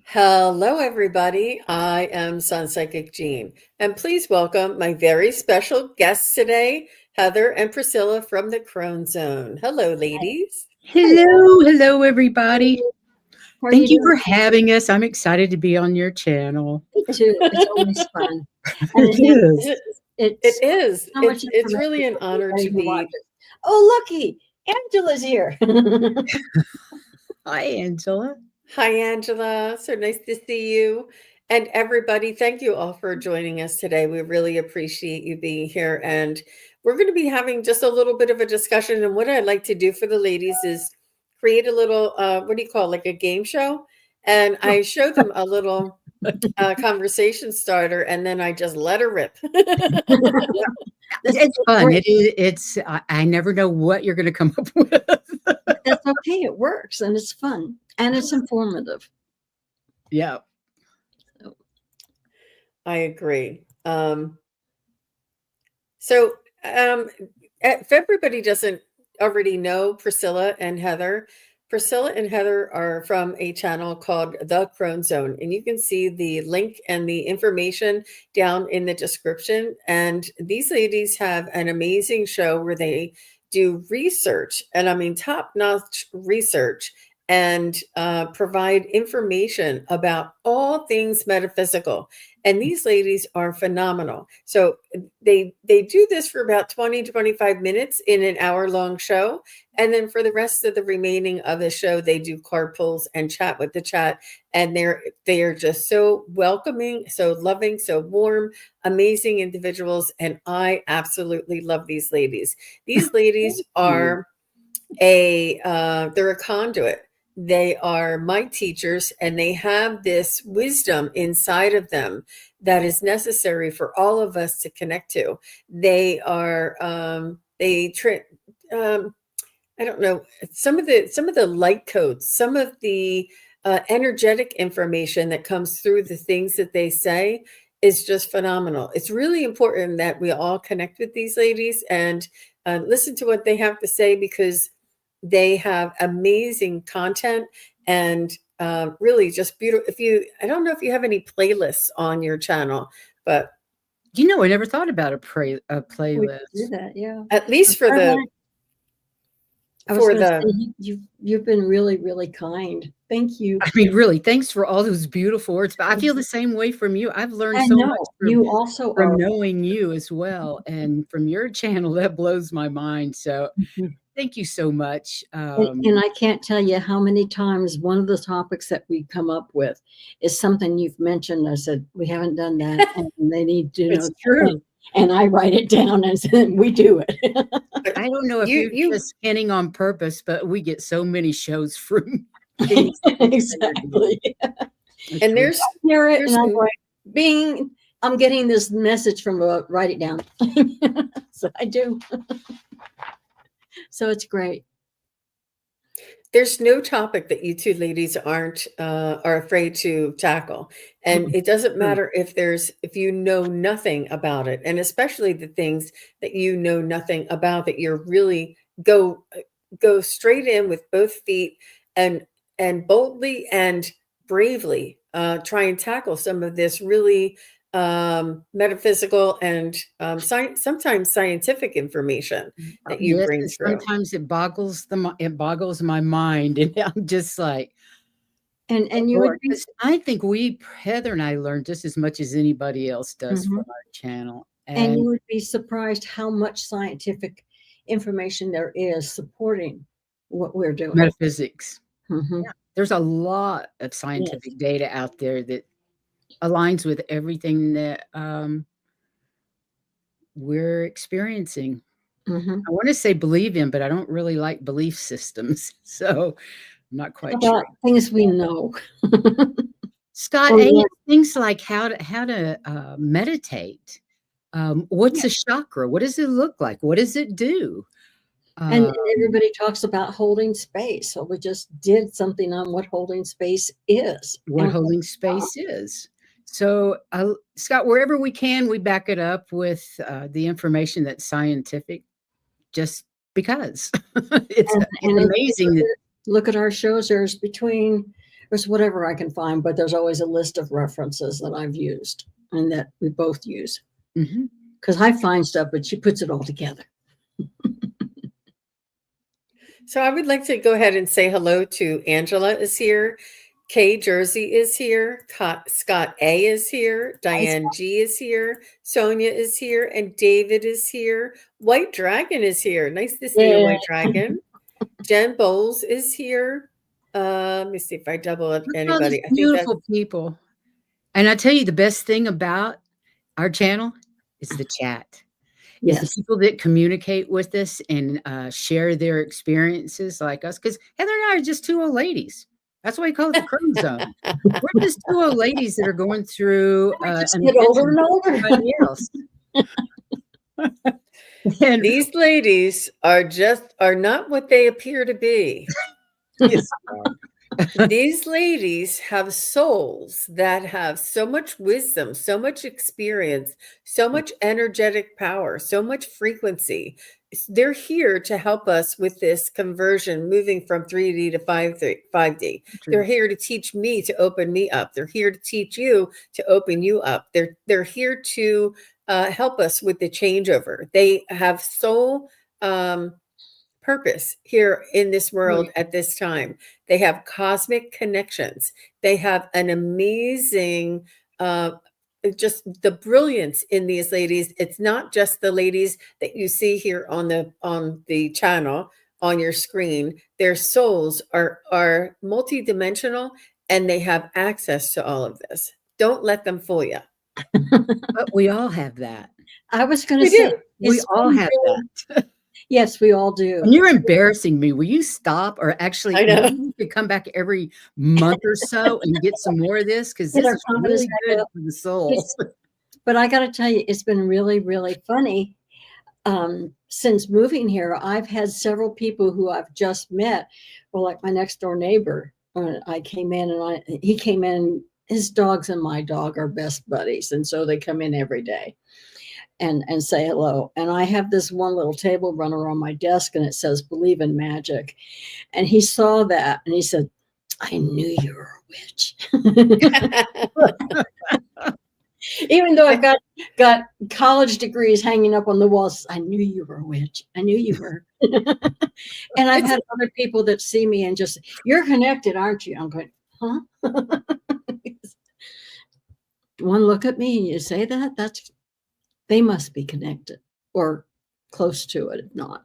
Hello, everybody. I am SunPsychic Jean, and please welcome my very special guests today, Heather and Priscilla from the Crone Zone. Hello, ladies. Hello, everybody. How are you Thank you for doing? having us. I'm excited to be on your channel. Me too. It's always fun. It is. It It's is. so much It's information really an for honor everybody to who be. watches. Oh, looky, Angela's here. Hi, Angela. Hi, Angela. So nice to see you. And everybody, thank you all for joining us today. We really appreciate you being here. And we're going to be having just a little bit of a discussion. And what I'd like to do for the ladies is create a little, what do you call it, like a game show? And I show them a little conversation starter, and then I just let her rip. This It's is fun. great. It is. I never know what you're going to come up with. That's okay. It works and it's fun and it's informative. Yeah. I agree. So, if everybody doesn't already know Priscilla and Heather, Priscilla and Heather are from a channel called The Crone Zone, and you can see the link and the information down in the description. And these ladies have an amazing show where they do research, and I mean top-notch research, and provide information about all things metaphysical. And these ladies are phenomenal. So they do this for about 20 to 25 minutes in an hour-long show. And then for the rest of the remaining of the show, they do card pulls and chat with the chat. And they are just so welcoming, so loving, so warm, amazing individuals. And I absolutely love these ladies. These ladies are they're a conduit. They are my teachers, and they have this wisdom inside of them that is necessary for all of us to connect to. They are I don't know, some of the light codes, some of the energetic information that comes through the things that they say is just phenomenal. It's really important that we all connect with these ladies and listen to what they have to say, because they have amazing content and really just beautiful. I don't know if you have any playlists on your channel, but I never thought about a We playlist. could do that, yeah. at least for I the want- I was for going to the say you've been really, really kind. Thank you. I mean, really, thanks for all those beautiful words. But I feel the same way from you. I've learned I so know much you also from are. knowing you as well, and from your channel. That blows my mind. So Mhm. thank you so much. And I can't tell you how many times one of the topics that we come up with is something you've mentioned. I said, we haven't done that, and they need to know It's that. true. And I write it down and said, we do it. I don't know if you're you just hinting on purpose, but we get so many shows from things that we say or do. Exactly. It's and really- Hear it, there's and I'm some going, I'm getting this message from write it down. So I do. So it's great. there's no topic that you two ladies are afraid to tackle, and it doesn't matter if you know nothing about it, and especially the things that you know nothing about, that you're really go straight in with both feet, and boldly and bravely try and tackle some of this really metaphysical and sometimes scientific information that you Yes, bring and through. sometimes it boggles my mind, and I'm just like, And you would Lord, be 'cause I think Heather and I learned just as much as anybody else does Mhm. from our channel, and you and would be surprised how much scientific information there is supporting what we're doing. metaphysics. Mhm. There's a lot of Yes. scientific data out there that aligns with everything that we're experiencing. Mhm. I want to say believe in, but I don't really like belief systems, so I'm not quite sure. About things we know. Scott, Or and what- things like how to meditate. What's a chakra? What does it look like? What does it do? and Um, everybody talks about holding space. So we just did something on what holding space is. what And holding space is. So, Scott, wherever we can, we back it up with the information that's scientific, just because it's and amazing that look at our shows. There's between there's whatever I can find, but there's always a list of references that I've used and that we both use. Because I find stuff, but she puts it all together. So I would like to go ahead and say hello to Angela is here. Kay Jersey is here. Scott A is here. Diane G is here. Sonia is here. And David is here. White Dragon is here. Nice to see you, White Dragon. Jen Bowles is here. Let me see if I double up anybody. I think beautiful people. And I tell you, the best thing about our channel is the chat. Yes. It's the people that communicate with us and share their experiences like us. Because Heather and I are just two old ladies. That's why we call it the Crone Zone. We're just two old ladies that are going through get older and older. Else. And these ladies are not what they appear to be. Yes. These ladies have souls that have so much wisdom, so much experience, so much energetic power, so much frequency. They're here to help us with this conversion, moving from 3D to 5D. They're here to teach me, to open me up. They're here to teach you, to open you up. They're here to help us with the changeover. They have soul purpose here in this world at this time. They have cosmic connections. They have an amazing, just the brilliance in these ladies. It's not just the ladies that you see here on the channel on your screen. Their souls are multidimensional, and they have access to all of this. Don't let them fool you. But we all have that. I was going to say, we all have that. Yes, we all do. And you're embarrassing me. Will you stop? Or actually, I know. You could come back every month or so and get some more of this, because this is really good for the soul. But I got to tell you, it's been really, really funny. Since moving here, I've had several people who I've just met, or like my next door neighbor. I came in and he came in. His dogs and my dog are best buddies, and so they come in every day and say hello. And I have this one little table runner on my desk, and it says "Believe in Magic." And he saw that, and he said, "I knew you were a witch." Even though I've got college degrees hanging up on the walls, I knew you were a witch. I knew you were. And I've had other people that see me and just, "You're connected, aren't you?" I'm going, "Huh?" One look at me and you say that, they must be connected or close to it, if not.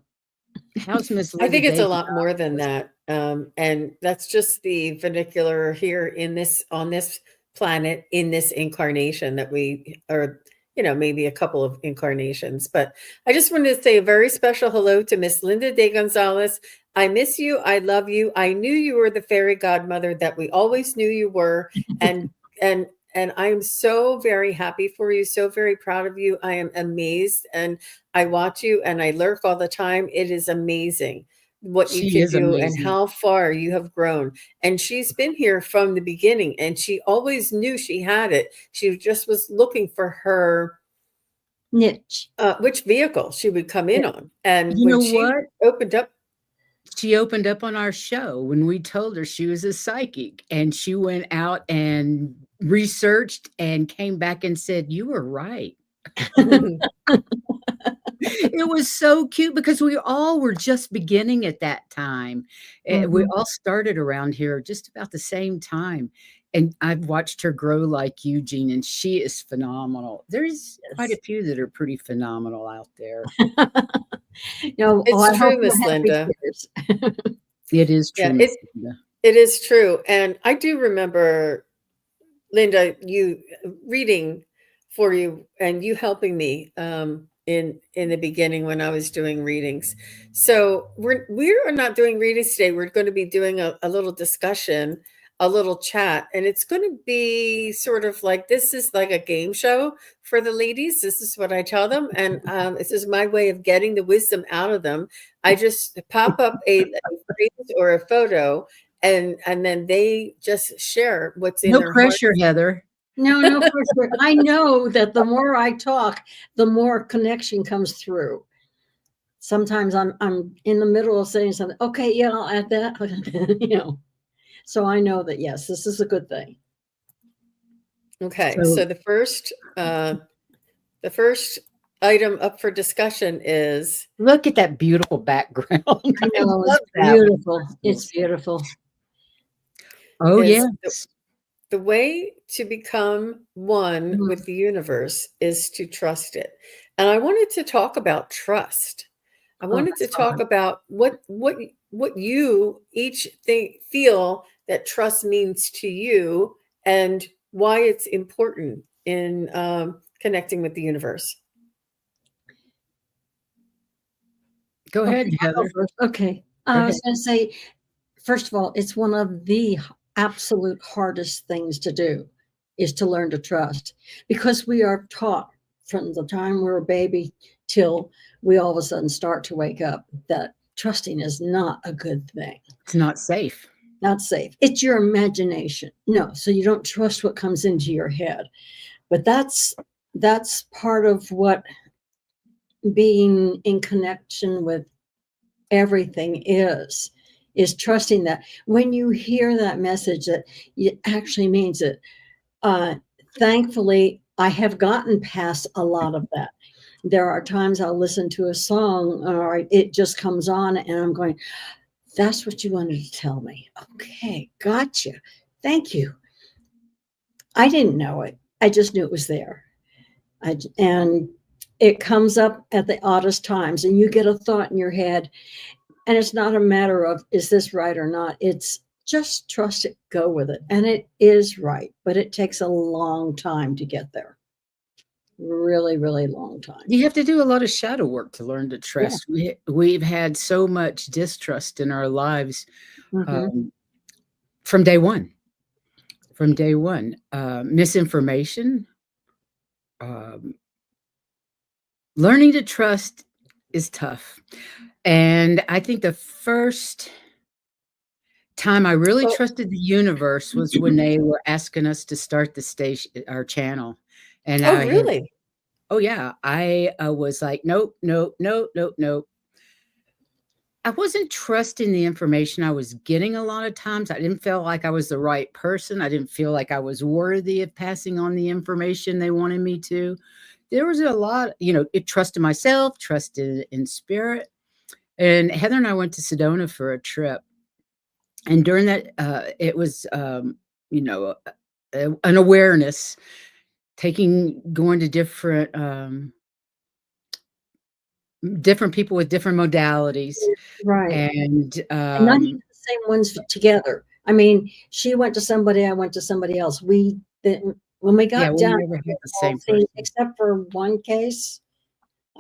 How's Miss I think it's a lot more than that. And that's just the vernacular here on this planet, in this incarnation that we are, maybe a couple of incarnations. But I just wanted to say a very special hello to Miss Linda De Gonzalez. I miss you. I love you. I knew you were the fairy godmother that we always knew you were. And I'm so very happy for you, so very proud of you. I am amazed, and I watch you and I lurk all the time. It is amazing what you can do and how far you have grown. And she's been here from the beginning, and she always knew she had it. She just was looking for her niche, which vehicle she would come in on. And you when know she what? opened up on our show when we told her she was a psychic, and she went out and researched and came back and said, "You were right." It was so cute because we all were just beginning at that time. We all started around here just about the same time. And I've watched her grow like you, Jean, and she is phenomenal. There's quite a few that are pretty phenomenal out there. It's true, Miss Linda. It is true. Yeah, it is true. And I do remember, Linda, you reading for you and you helping me in the beginning when I was doing readings. So we're not doing readings today. We're going to be doing a little discussion, a little chat, and it's going to be sort of like, this is like a game show for the ladies. This is what I tell them, and this is my way of getting the wisdom out of them. I just pop up a phrase or a photo, and then they just share what's in their heart. No pressure, Heather. No pressure. I know that the more I talk, the more connection comes through. Sometimes I'm in the middle of saying something. Okay, yeah, I'll add that. So I know that, yes, this is a good thing. Okay, So so the first item up for discussion is look at that beautiful background. I I know, love it's that with beautiful. It's crystals. beautiful. Oh, is yes. the way to become one Mhm. with the universe is to trust it. And I wanted to talk about trust. I Oh, wanted to that's talk hard. about what you each feel that trust means to you and why it's important in connecting with the universe. Go Okay, ahead, I'll go Heather. first. Okay. Go I ahead. was going to say, first of all, it's one of the absolute hardest things to do is to learn to trust, because we are taught from the time we're a baby till we all of a sudden start to wake up that trusting is not a good thing, It's not safe. not safe. It's your imagination. No, so you don't trust what comes into your head. But that's part of what being in connection with everything is trusting that when you hear that message that it actually means it. uh Thankfully, I have gotten past a lot of that. There are times I'll listen to a song or it just comes on and I'm going, that's what you wanted to tell me. Okay, gotcha. Thank you. I didn't know it, I just knew it was there. And it comes up at the oddest times and you get a thought in your head. And it's not a matter of, is this right or not? It's just trust it, go with it. And it is right, but it takes a long time to get there. Really, really long time. You have to do a lot of shadow work to learn to Yeah. trust. We've had so much distrust in our lives Hmm. um, from day one. From day one, misinformation, um, learning to trust is tough. And I think the first time I really Well, trusted the universe was when they were asking us to start the station, our channel. And oh, I had, really? oh yeah, I was like, nope, nope, nope, nope, nope. I wasn't trusting the information I was getting a lot of times. I didn't feel like I was the right person. I didn't feel like I was worthy of passing on the information they wanted me to. There was a lot, it trusted myself, trusted in spirit. And Heather and I went to Sedona for a trip. And during that, it was, you know, an awareness, going to different people with different modalities. Right. And And not even the same ones together. I mean, she went to somebody, I went to somebody else. We didn't, when we yeah, got we down, never we had had the all same seen, person. except for one case,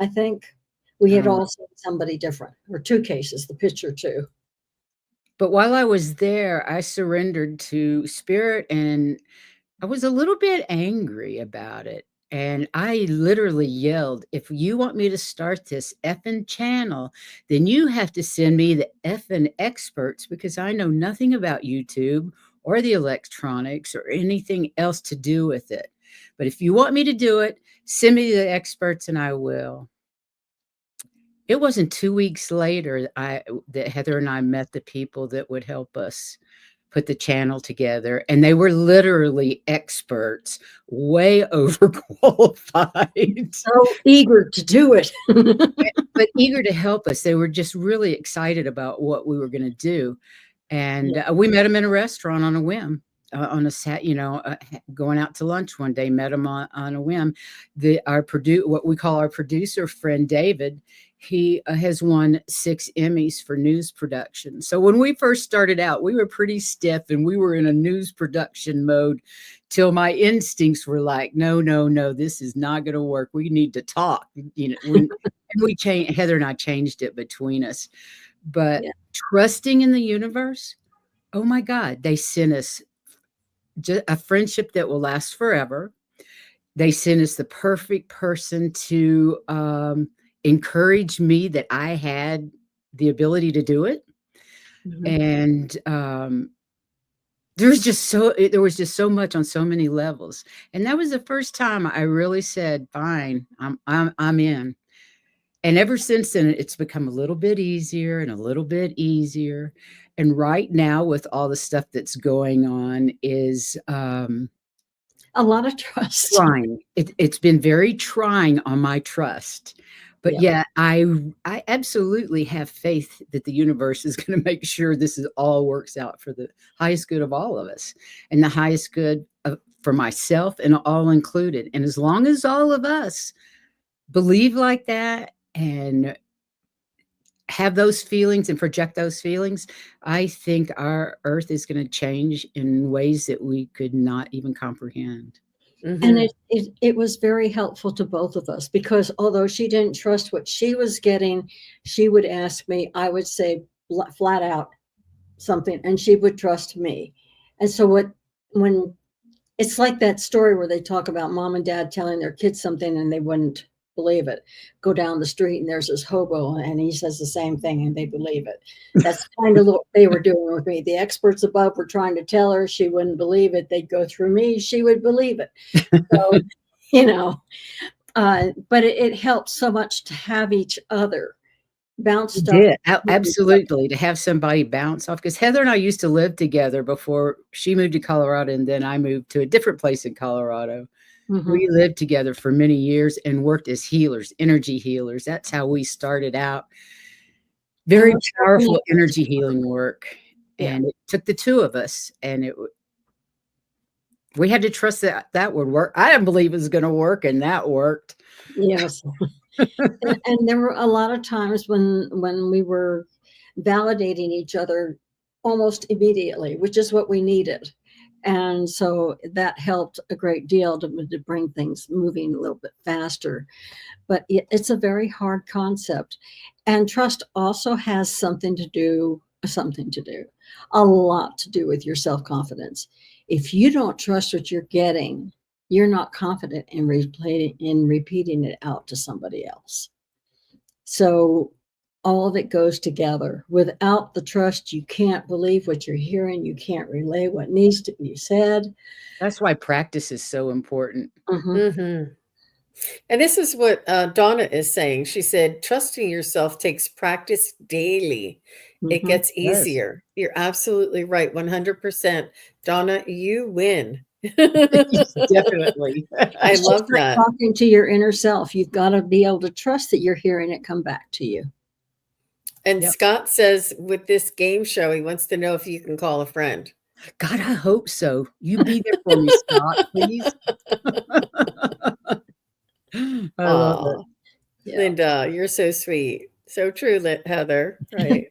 I think, we had Um, all seen somebody different, or two cases, the picture too. but while I was there, I surrendered to spirit and I was a little bit angry about it. And I literally yelled, if you want me to start this effing channel, then you have to send me the effing experts because I know nothing about YouTube or the electronics or anything else to do with it. But if you want me to do it, send me the experts and I will. It wasn't 2 weeks later that Heather and I met the people that would help us put the channel together, and they were literally experts, way overqualified, So eager to do it. but eager to help us. They were just really excited about what we were gonna do, Yeah. and, we met them in a restaurant on a whim, on a going out to lunch one day, met them on a whim. What we call our producer friend, David, he, has won 6 Emmys for news production. So when we first started out, we were pretty stiff, and we were in a news production mode till my instincts were like, "No, no, no, this is not gonna work. We need to talk." And we changed Heather and I changed it between us. But Yeah. trusting in the universe, oh my God, they sent us a friendship that will last forever. They sent us the perfect person to encourage me that I had the ability to do it. Mhm. And there was just so much on so many levels. And that was the first time I really said, fine, I'm in. And ever since then, it's become a little bit easier and a little bit easier. And right now, with all the stuff that's going on, is A lot of trust. trying. It's been very trying on my trust. But Yeah. I absolutely have faith that the universe is going to make sure this is all works out for the highest good of all of us and the highest good for myself and all included. And as long as all of us believe like that and have those feelings and project those feelings, I think our earth is going to change in ways that we could not even comprehend. And it was very helpful to both of us, because although she didn't trust what she was getting, she would ask me, I would say flat out something, and she would trust me. And so when it's like that story where they talk about mom and dad telling their kids something and they wouldn't believe it. Go down the street and there's this hobo and he says the same thing and they believe it. That's kind of what they were doing with me. The experts above were trying to tell her, she wouldn't believe it. They'd go through me, she would believe it. So, you know, but it helps so much to have each other bounce stuff. Yeah, absolutely, to have somebody bounce off, because Heather and I used to live together before she moved to Colorado, and then I moved to a different place in Colorado. We lived together for many years and worked as healers, energy healers. That's how we started out. Very powerful energy healing work. Yeah. And it took the two of us, and we had to trust that that would work. I didn't believe it was going to work, and that worked. Yes. And there were a lot of times when we were validating each other almost immediately, which is what we needed. And so that helped a great deal to bring things moving a little bit faster. But it's a very hard concept. And trust also has something to do, a lot to do with your self-confidence. If you don't trust what you're getting, you're not confident in repeating it out to somebody else. So all of it goes together. Without the trust, you can't believe what you're hearing. You can't relay what needs to be said. That's why practice is so important. And this is what Donna is saying. She said, trusting yourself takes practice daily. It gets easier. You're absolutely right. 100%. Donna, you win. Definitely. I love that. Talking to your inner self. You've got to be able to trust that you're hearing it come back to you. And Scott says with this game show, he wants to know if you can call a friend. God, I hope so. You be there for me, Scott, please. I love it. Yeah. Linda, you're so sweet. So true, Heather. Right.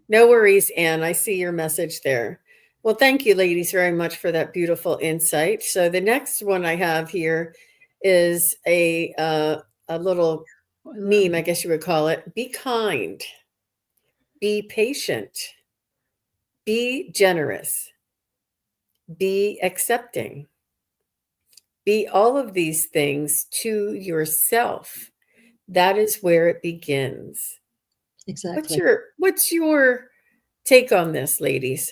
No worries, Anne. I see your message there. Well, thank you, ladies, very much for that beautiful insight. So the next one I have here is a little meme, I guess you would call it. Be kind. Be patient. Be generous. Be accepting. Be all of these things to yourself. That is where it begins. Exactly. What's your take on this, ladies?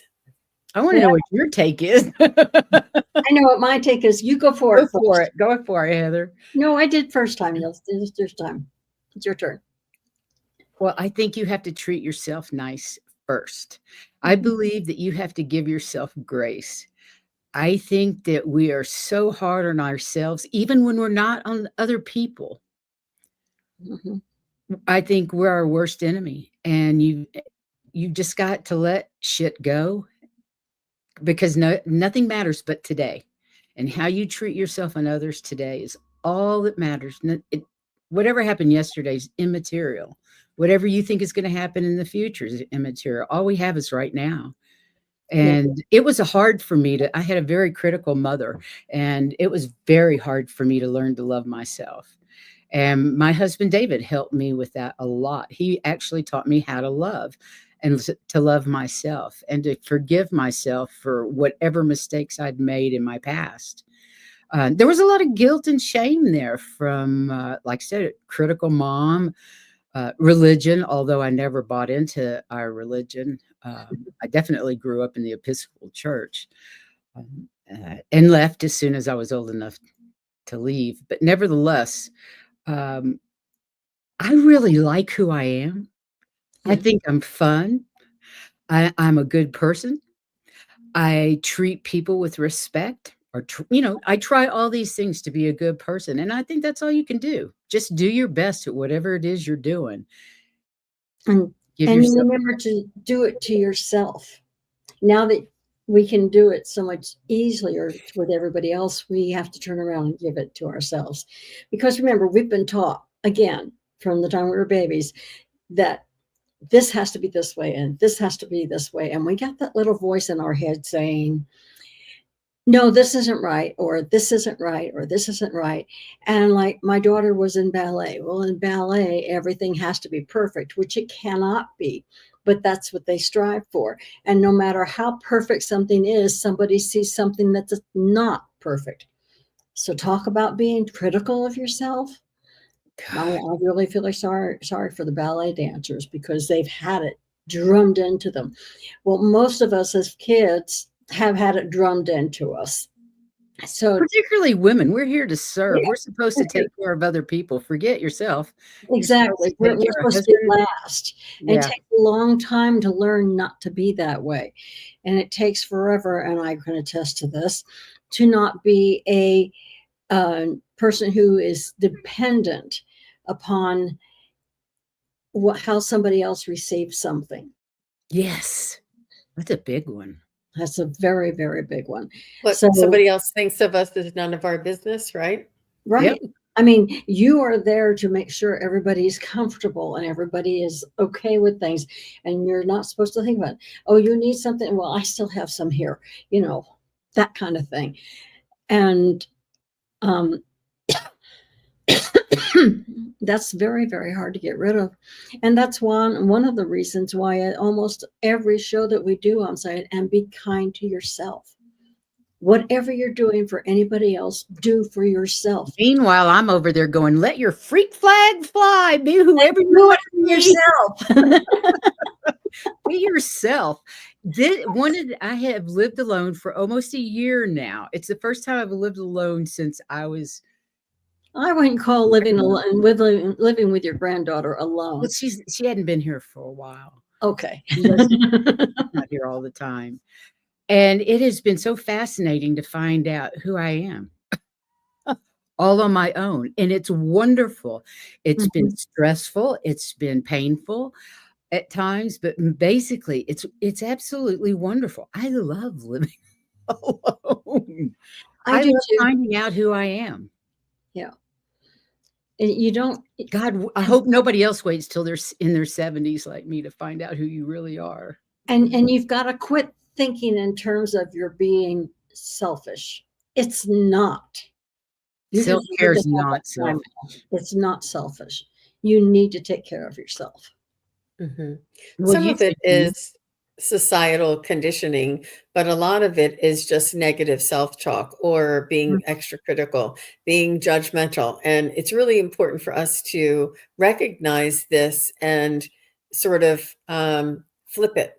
I want to know what your take is. I know what my take is. You go for it. Go for it, Heather. No, I did first time. It's your time. It's your turn. Well, I think you have to treat yourself nice first. I believe that you have to give yourself grace. I think that we are so hard on ourselves, even when we're not on other people. I think we're our worst enemy, and you just got to let shit go, because nothing matters but today, and how you treat yourself and others today is all that matters. Whatever happened yesterday is immaterial. Whatever you think is going to happen in the future is immaterial. All we have is right now. And it was hard for me I had a very critical mother, and it was very hard for me to learn to love myself. And my husband, David, helped me with that a lot. He actually taught me how to love and to love myself and to forgive myself for whatever mistakes I'd made in my past. There was a lot of guilt and shame there from, like I said, critical mom, religion, although I never bought into our religion. I definitely grew up in the Episcopal Church and left as soon as I was old enough to leave. But nevertheless, I really like who I am. I think I'm fun. I'm a good person. I treat people with respect, or I try all these things to be a good person, and I think that's all you can do. Just do your best at whatever it is you're doing. And Give and yourself remember to do it to yourself. Now that we can do it so much easier with everybody else, we have to turn around and give it to ourselves. Because remember, we've been taught, again, from the time we were babies, that this has to be this way and this has to be this way. And we got that little voice in our head saying, no, this isn't right, or this isn't right, or this isn't right. And like my daughter was in ballet. Well, in ballet, everything has to be perfect, which it cannot be, but that's what they strive for. And no matter how perfect something is, somebody sees something that's not perfect. So talk about being critical of yourself. I really feel like sorry for the ballet dancers, because they've had it drummed into them. Well, most of us as kids have had it drummed into us. So particularly women, we're here to serve. Yeah. We're supposed to take care of other people. Forget yourself. Exactly. We're supposed to be last. Yeah. And it takes a long time to learn not to be that way. And it takes forever, and I can attest to this, to not be a person who is dependent upon how somebody else receives something. Yes. That's a big one. That's a very, very big one. What somebody else thinks of us is none of our business, right? Right. Yep. I mean, you are there to make sure everybody's comfortable and everybody is okay with things. And you're not supposed to think about, oh, you need something. Well, I still have some here, that kind of thing. And that's very, very hard to get rid of. And that's one of the reasons why almost every show that we do on site, and be kind to yourself. Whatever you're doing for anybody else, do for yourself. Meanwhile, I'm over there going, let your freak flag fly. Be whoever you want to be. Yourself. Be yourself. I have lived alone for almost a year now. It's the first time I've lived alone since I wouldn't call living alone, living with your granddaughter alone. Well, she hadn't been here for a while. Okay. Not here all the time. And it has been so fascinating to find out who I am all on my own. And it's wonderful. It's been stressful. It's been painful at times, but basically it's absolutely wonderful. I love living alone. I love finding out who I am. Yeah. You don't. God, I hope nobody else waits till they're in their 70s like me to find out who you really are. And you've got to quit thinking in terms of you're being selfish. It's not. Self-care is not selfish. It's not selfish. You need to take care of yourself. Mm-hmm. Well, some of it is societal conditioning, but a lot of it is just negative self-talk or being extra critical, being judgmental. And it's really important for us to recognize this and sort of flip it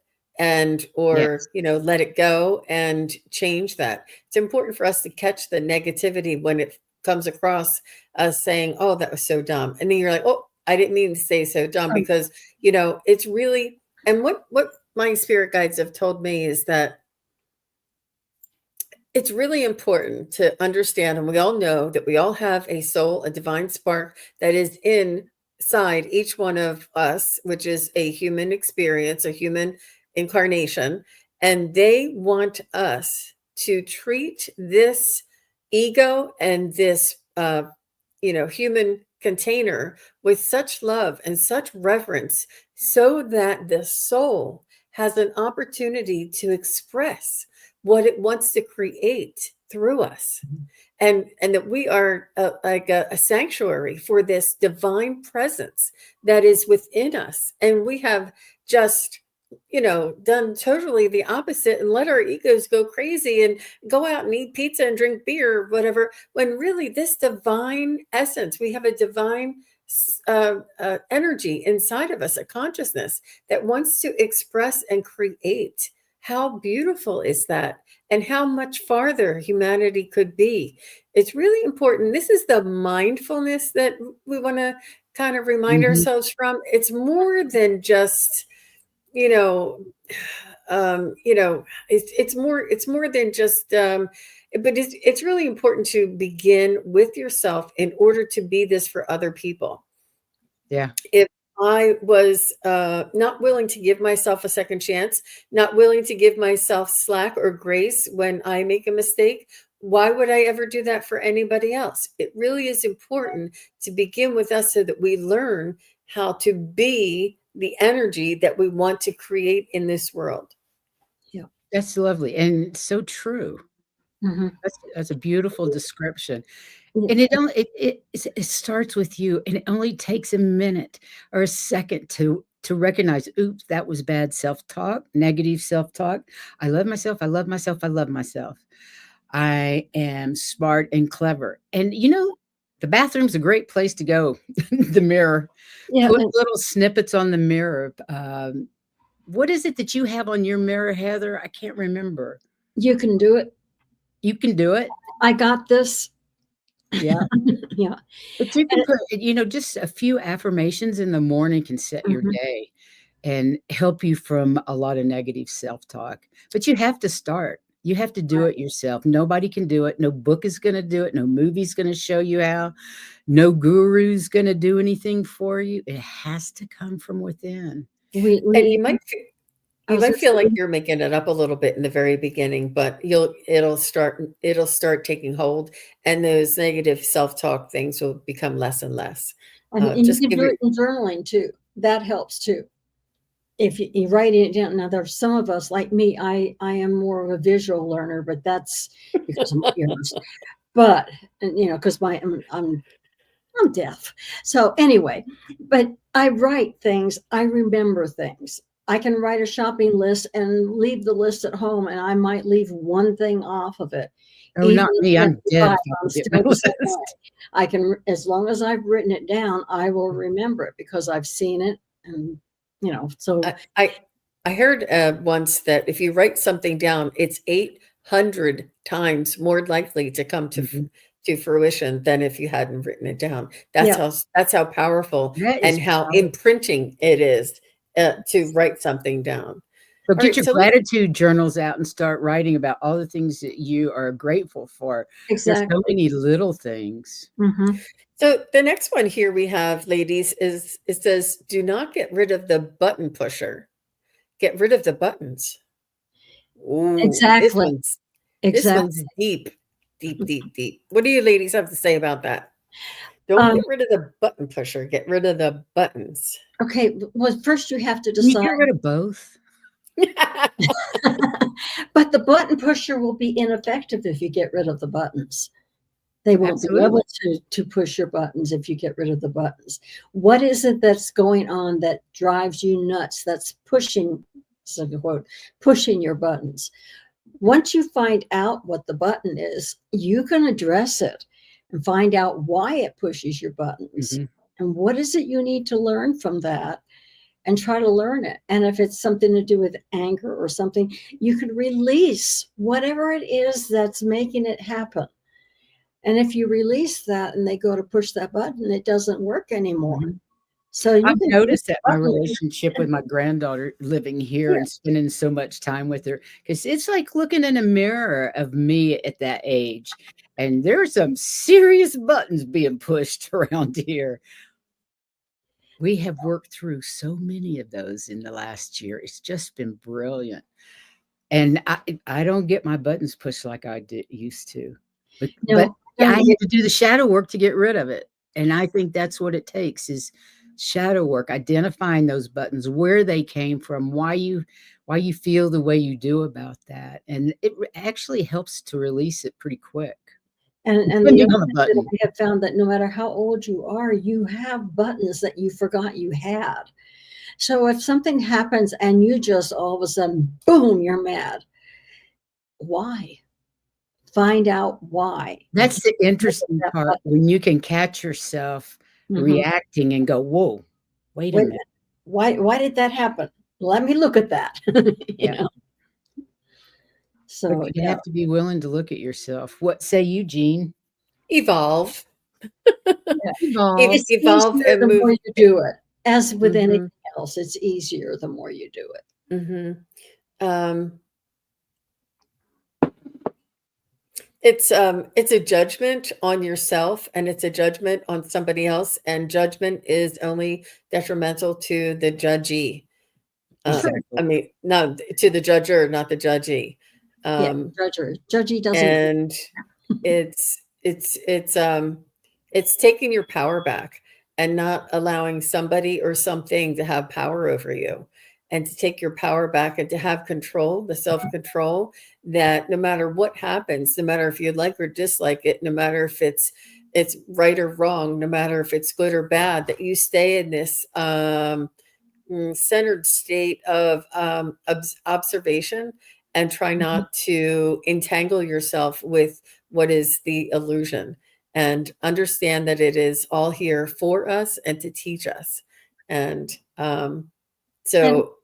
or let it go and change that. It's important for us to catch the negativity when it comes across us saying, oh, that was so dumb. And then you're like, oh, I didn't mean to say so dumb, because, it's really, and what my spirit guides have told me is that it's really important to understand, and we all know that we all have a soul, a divine spark that is inside each one of us, which is a human experience, a human incarnation, and they want us to treat this ego and this, human container with such love and such reverence, so that the soul has an opportunity to express what it wants to create through us. And that we are like a sanctuary for this divine presence that is within us. And we have just, done totally the opposite and let our egos go crazy and go out and eat pizza and drink beer or whatever, when really this divine essence, we have a divine energy inside of us, a consciousness that wants to express and create. How beautiful is that? And how much farther humanity could be. It's really important. This is the mindfulness that we want to kind of remind ourselves from. It's more than just, you know, it's more than just but it's really important to begin with yourself in order to be this for other people. Yeah. If I was not willing to give myself a second chance, not willing to give myself slack or grace when I make a mistake, why would I ever do that for anybody else? It really is important to begin with us so that we learn how to be the energy that we want to create in this world. Yeah. That's lovely and so true. Mhm. That's a beautiful description. Yeah. And it starts with you, and it only takes a minute or a second to recognize, "Oops, that was bad self-talk, negative self-talk. I love myself, I love myself, I love myself. I am smart and clever." And, the bathroom's a great place to go, the mirror. Yeah, Put and little snippets on the mirror. What is it that you have on your mirror, Heather? I can't remember. you can do it. You can do it? I got this. Yeah. Yeah. But you can And put, just a few affirmations in the morning can set your mhm. day and help you from a lot of negative self-talk. But you have to start. You have to do it yourself. Nobody can do it. No book is going to do it. No movie's going to show you how. No guru's going to do anything for you. It has to come from within. We And even I you was might gonna feel like say you're making it up a little bit in the very beginning, but it'll start taking hold, and those negative self-talk things will become less and less. and you Just can give do your it in journaling too. That helps too. If you writing it down. Now there's some of us like me, I am more of a visual learner, but that's because of my ears. But and, because I'm deaf. So anyway, but I write things, I remember things. I can write a shopping list and leave the list at home, and I might leave one thing off of it. Oh, Even not if me. I I'm dead forgot, if I I'm forget my still the same way. list. I can, as long as I've written it down, I will remember it because I've seen it, and so I I I heard once that if you write something down, it's 800 times more likely to come Mhm. to fruition than if you hadn't written it down. yeah, That's how powerful That is and how powerful. imprinting it is to write something down. So All get right, your so let's gratitude journals out and start writing about all the things that you are grateful for. There's so exactly. many little things. Hmm. So the next one here we have, ladies, is it says, do not get rid of the button pusher. Get rid of the buttons. Ooh, Exactly. this one's Exactly. deep, deep, deep, deep. What do you ladies have to say about that? Don't Um, get rid of the button pusher. Get rid of the buttons. okay. Well, first you have to Can you decide. get rid of both? But the button pusher will be ineffective if you get rid of the buttons. They won't be Absolutely. able to push your buttons if you get rid of the buttons. What is it that's going on that drives you nuts? That's pushing, so to quote, pushing your buttons. Once you find out what the button is, you can address it and find out why it pushes your buttons. Mhm. And what is it you need to learn from that and try to learn it. And if it's something to do with anger or something, you can release whatever it is that's making it happen. And if you release that and they go to push that button, it doesn't work anymore. Mhm. So you I've can push noticed the that my button. relationship with my granddaughter living here Yeah, and spending so much time with her, because it's like looking in a mirror of me at that age. And there are some serious buttons being pushed around here. We have worked through so many of those in the last year. It's just been brilliant. And I don't get my buttons pushed like I did used to. But no, yeah, I don't had get to do the shadow work to get rid of it. And I think that's what it takes is shadow work, identifying those buttons, where they came from, why you feel the way you do about that. And it actually helps to release it pretty quick, and the depending other on the thing that button. I have found that no matter how old you are, you have buttons that you forgot you had. So if something happens and you just all of a sudden, boom, you're mad. Why? Find out why. That's the Look at interesting that part button. when you can catch yourself Mhm. reacting and go, "Whoa, wait a Wait a minute." minute. Why did that happen? Let me look at that. You Yeah, know? but So, you yeah. have to be willing to look at yourself. What say you, Jean? Evolve. Yeah. Evolve. It's Evolve easier and the move. more you do it. As with anything Mhm. else, it's easier the more you do it. Mhm. Um, it's a judgment on yourself, and it's a judgment on somebody else, and judgment is only detrimental to the judgee. I Exactly. mean, no, to the judger, not the judgee. Yeah, Um, judgy doesn't. and it's it's it's um it's taking your power back and not allowing somebody or something to have power over you, and to take your power back and to have control, the self-control, that no matter what happens, no matter if you like or dislike it, no matter if it's right or wrong, no matter if it's good or bad, that you stay in this centered state of observation, and try Mhm. not to entangle yourself with what is the illusion, and understand that it is all here for us and to teach us. And And so,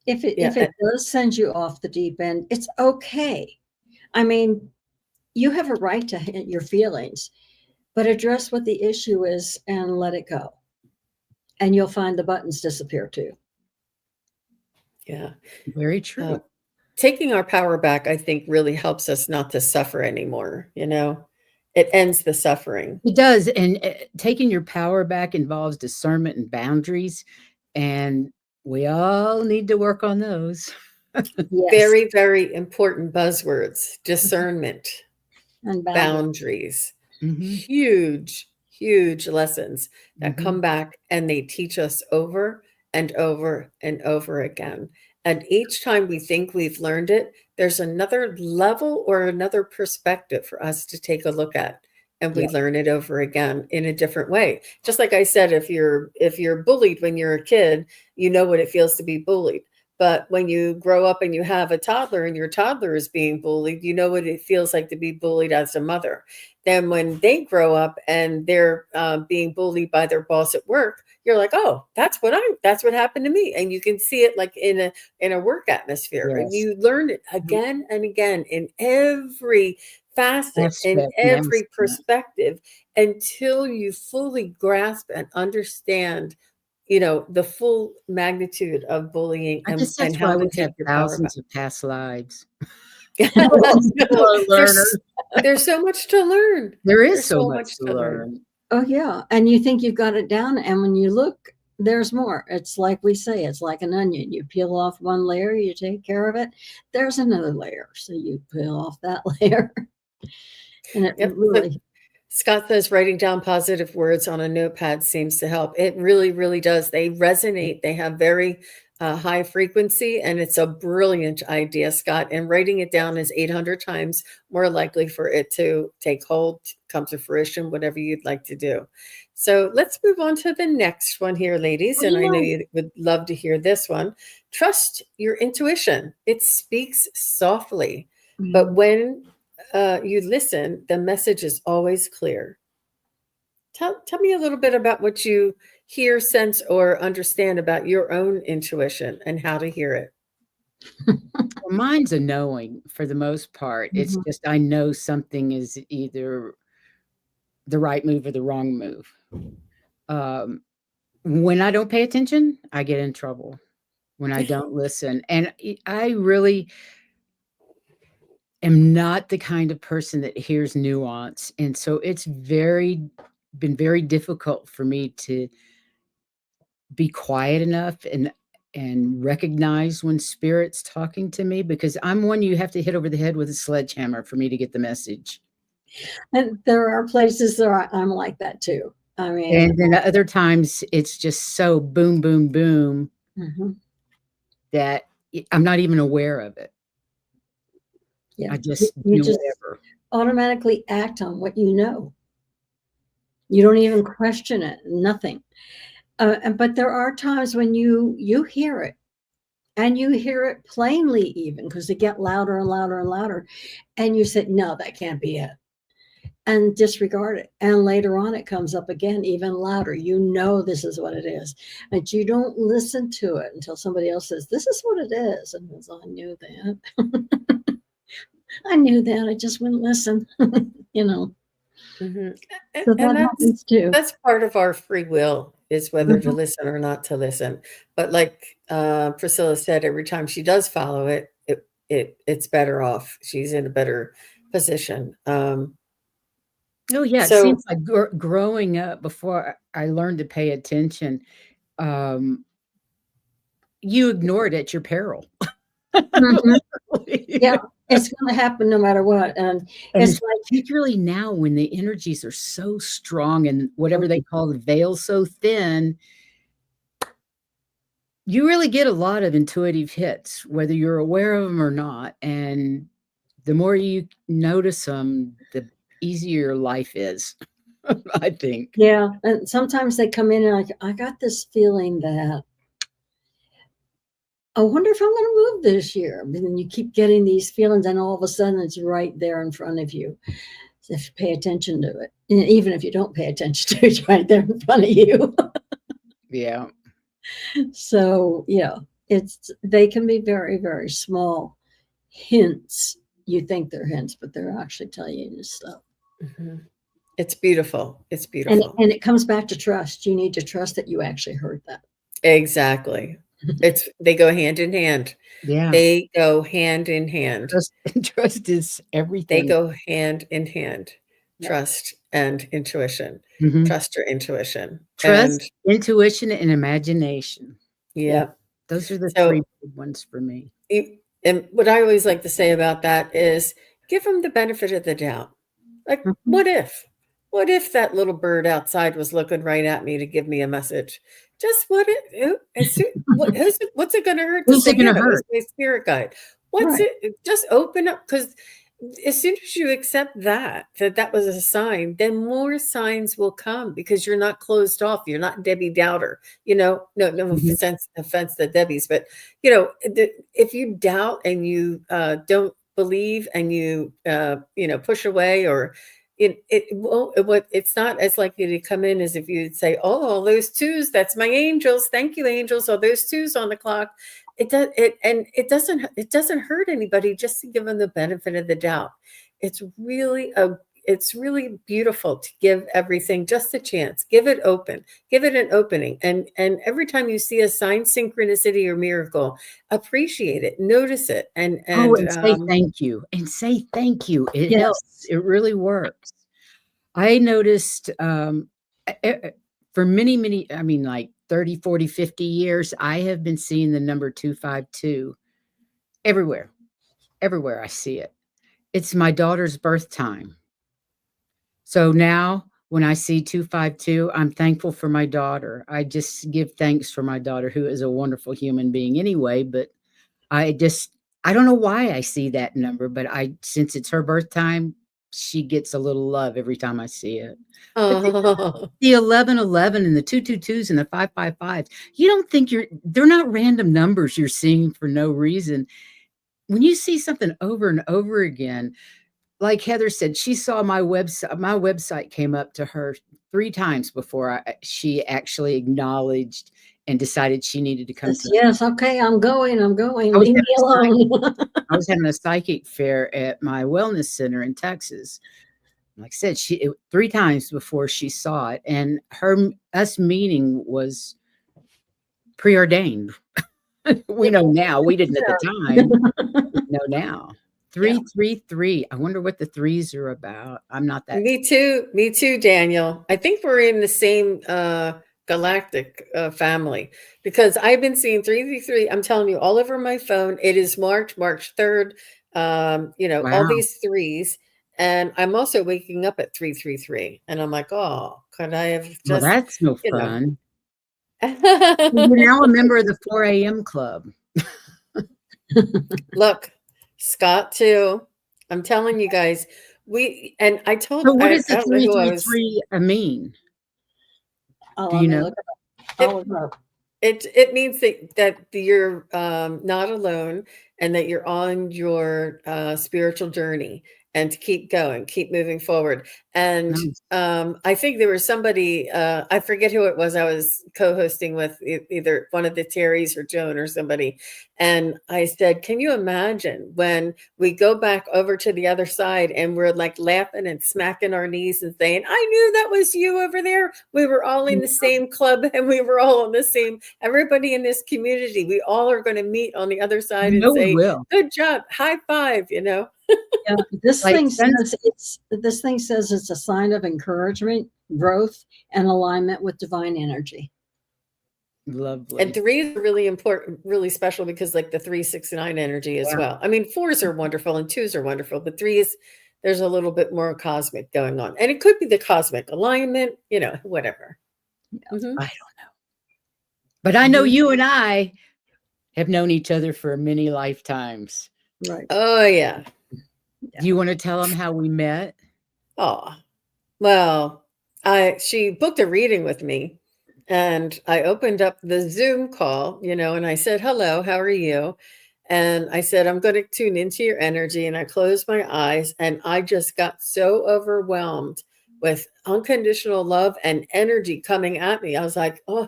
if yeah, it does send you off the deep end, it's okay. I mean, you have a right to hit your feelings, but address what the issue is and let it go. And you'll find the buttons disappear too. yeah. Very Uh, true. taking our power back, I think, really helps us not to suffer anymore. It ends the suffering. It does, and, taking your power back involves discernment and boundaries, and we all need to work on those. Yes. Very, very important buzzwords: discernment, And boundaries. boundaries. Mhm, Huge, huge lessons that mhm. come back and they teach us over and over and over again. And each time we think we've learned it, there's another level or another perspective for us to take a look at. And we Yeah, learn it over again in a different way. Just like I said, if you're bullied when you're a kid, you know what it feels to be bullied. But when you grow up and you have a toddler and your toddler is being bullied, you know what it feels like to be bullied as a mother. Then when they grow up and they're being bullied by their boss at work, you're like, oh, that's what happened to me, and you can see it like in a work atmosphere, and yes. you learn it Mhm. again and again in every facet, in Aspect and every aspect. perspective, until you fully grasp and understand, the full magnitude of bullying, I and guess and that's how why to we have take your power back. thousands of past lives. We're all No, slow there's learners. there's so much to learn. There is There's so so much much to to learn. learn. Oh, yeah. And you think you've got it down. And when you look, there's more. It's like we say, it's like an onion. You peel off one layer, you take care of it. There's another layer. So you peel off that layer. And it Yep. So really, Scott says writing down positive words on a notepad seems to help. It really, really does. They resonate. They have very high frequency, and it's a brilliant idea, Scott. And writing it down is 800 times more likely for it to take hold, come to fruition, whatever you'd like to do. So let's move on to the next one here, ladies. well, And you I know know, you would love to hear this one. Trust your intuition. It speaks softly, but mm, when you listen, the message is always clear. Tell me a little bit about what you hear, sense, or understand about your own intuition and how to hear it. Well, mine's a knowing for the most part. It's mhm. just I know something is either the right move or the wrong move. Um, when I don't pay attention, I get in trouble. When I don't listen, and I really am not the kind of person that hears nuance, and so it's been very difficult for me to be quiet enough and recognize when spirit's talking to me, because I'm one you have to hit over the head with a sledgehammer for me to get the message. And there are places that I'm like that too. I mean, And then other times it's just so boom, boom, boom mhm, that I'm not even aware of it. yeah, I just you do just whatever. automatically act on what you know. You don't even question it, nothing. But there are times when you hear it, and you hear it plainly, even because they get louder and louder and louder, and you say, "No, that can't be it," and disregard it. And later on, it comes up again, even louder. You know this is what it is, but you don't listen to it until somebody else says, "This is what it is," and it's, I knew that. I knew that. I just wouldn't listen. you know. Mhm. So And that that's happens too. that's part of our free will, is whether to Mhm. listen or not to listen. But like Priscilla said, every time she does follow it, it's better off. She's in a better position. Oh, yeah, it So seems like growing up before I learned to pay attention, um, you ignore it at your peril. Mhm. Yeah, Literally. it's gonna happen no matter what, and And it's like particularly now when the energies are so strong and whatever they call the veil so thin, you really get a lot of intuitive hits, whether you're aware of them or not, and the more you notice them, the easier life is, I think. yeah, and sometimes they come in and like, "I got this feeling that I wonder if I'm gonna move this year." And then you keep getting these feelings, and all of a sudden, it's right there in front of you. So if you pay attention to it, and even if you don't pay attention to it, it's right there in front of you. Yeah. So, yeah, they can be very, very small hints. You think they're hints, but they're actually telling you stuff. mhm. It's beautiful. It's And beautiful. and it comes back to trust. You need to trust that you actually heard that. Exactly. They go hand in hand. Yeah. They go hand in hand. Trust trust is They everything. go hand in hand. Yeah. Trust and intuition. Mhm. Trust your intuition. And Trust, intuition, and imagination. Yeah. yeah. Those are the 3 So big ones for me. and what I always like to say about that is give them the benefit of the doubt. Like, Mhm. what if? What if that little bird outside was looking right at me to give me a message? Just what it, what's it going to hurt to Who's say, it yeah, gonna that was hurt? my spirit guide? What's Right. it? Just open up because as soon as you accept that was a sign, then more signs will come because you're not closed off. You're not Debbie Doubter. No Mhm. offense to Debbie's, but if you doubt and you don't believe and you push away or it won't what it's not as likely to come in as if you'd say, oh, those twos, that's my angels, thank you angels, or those twos on the clock. It doesn't hurt anybody just to give them the benefit of the doubt. It's really beautiful to give everything just a chance. Give it open. Give it an opening. And every time you see a sign, synchronicity, or miracle, appreciate it, notice it, and Oh, and and say thank you, and say thank you. It helps. Yes. It really works. I noticed, for many, many I mean, like 30, 40, 50 years, I have been seeing the number 252 everywhere. Everywhere I see it. It's my daughter's birth time. So now when I see 252, I'm thankful for my daughter. I just give thanks for my daughter, who is a wonderful human being anyway, but I just I don't know why I see that number, but I since it's her birth time, she gets a little love every time I see it. But oh, the 1111 and the 222s and the 555s, you don't think they're not random numbers you're seeing for no reason. When you see something over and over again, like Heather said, she saw my website came up to her 3 times before she actually acknowledged and decided she needed to come Yes, to yes, okay, I'm going, I was leave me having a alone. I was having a psychic fair at my wellness center in Texas. Like I said, 3 times before she saw it, and us meeting was preordained. We know now, we didn't at the time. We know now. Yeah. 333. I wonder what the threes are about. I'm not that me too, Daniel. I think we're in the same galactic family because I've been seeing 333. I'm telling you, all over my phone. It is March 3rd. All wow. these threes, and I'm also waking up at 333, and I'm like, oh, could I have Well, just, that's no you know. fun. Well, you're now a member of the 4 a.m. club. Look, Scott too. I'm telling you guys, I So told what does I the don't know who I was. 333 mean? Oh, Do let you me know? look it up. I'll It look it up. it means that you're not alone and that you're on your spiritual journey and to keep going, keep moving forward. And Nice. I think there was somebody, I forget who it was. I was co-hosting with either one of the Terrys or Joan or somebody. And I said, can you imagine when we go back over to the other side and we're like laughing and smacking our knees and saying, I knew that was you over there. We were all in the same club and we were all on the same, everybody in this community, we all are going to meet on the other side You and know we say, will. good job, high five, you know? Yeah, this Like thing Suns says it's a sign of encouragement, growth, and alignment with divine energy. And lovely. threes are really important, really special because like the 3, 6, and 9 energy as Yeah. well. I mean, fours are wonderful and twos are wonderful, but threes, there's a little bit more cosmic going on. And it could be the cosmic alignment, you know, whatever. Mhm. I don't know. But I know Mhm. you and I have known each other for many lifetimes. Right. Oh, yeah. Do you want to tell them how we met? Oh, well, she booked a reading with me and I opened up the Zoom call, you know, and I said, hello, how are you? And I said, I'm going to tune into your energy. And I closed my eyes and I just got so overwhelmed with unconditional love and energy coming at me. I was like, oh,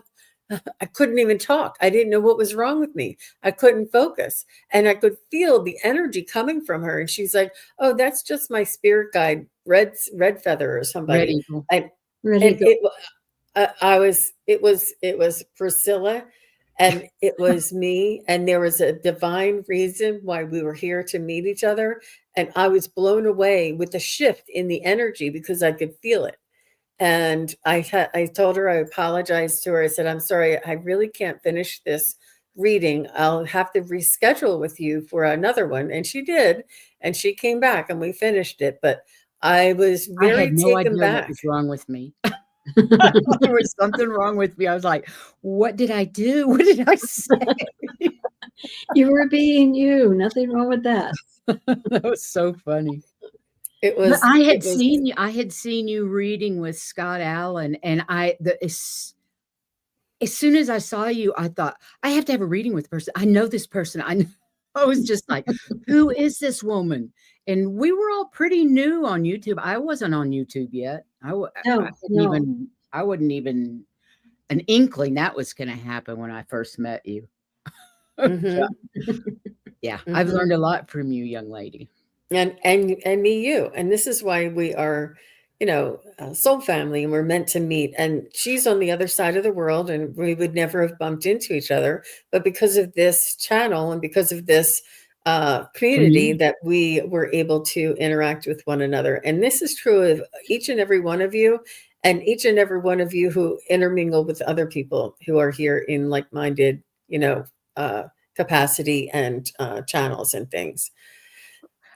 I couldn't even talk. I didn't know what was wrong with me. I couldn't focus. And I could feel the energy coming from her. And she's like, oh, that's just my spirit guide, Red Feather or Red somebody. Eagle. And Ready to go. it was Priscilla and it was me. And there was a divine reason why we were here to meet each other. And I was blown away with the shift in the energy because I could feel it. And I told her, I apologized to her. I said, I'm sorry, I really can't finish this reading. I'll have to reschedule with you for another one. And she did. And she came back and we finished it. But I was I had very no taken idea what back. was wrong with me. There was something wrong with me. I was like, what did I do? What did I say? You were being you. Nothing wrong with that. That was so funny. It But was, I it had was, seen you reading with Scott Allen, and as soon as I saw you, I thought, I have to have a reading with the person. I know this person. I was just like, who is this woman? And we were all pretty new on YouTube. I wasn't on YouTube yet. No. I wouldn't even an inkling that was going to happen when I first met you. mhm, Yeah, I've mhm. learned a lot from you, young lady. And me, you. And this is why we are, you know, a soul family and we're meant to meet. And she's on the other side of the world and we would never have bumped into each other. But because of this channel and because of this community Community. that we were able to interact with one another. And this is true of each and every one of you and each and every one of you who intermingle with other people who are here in like-minded, you know, uh, capacity and channels and things.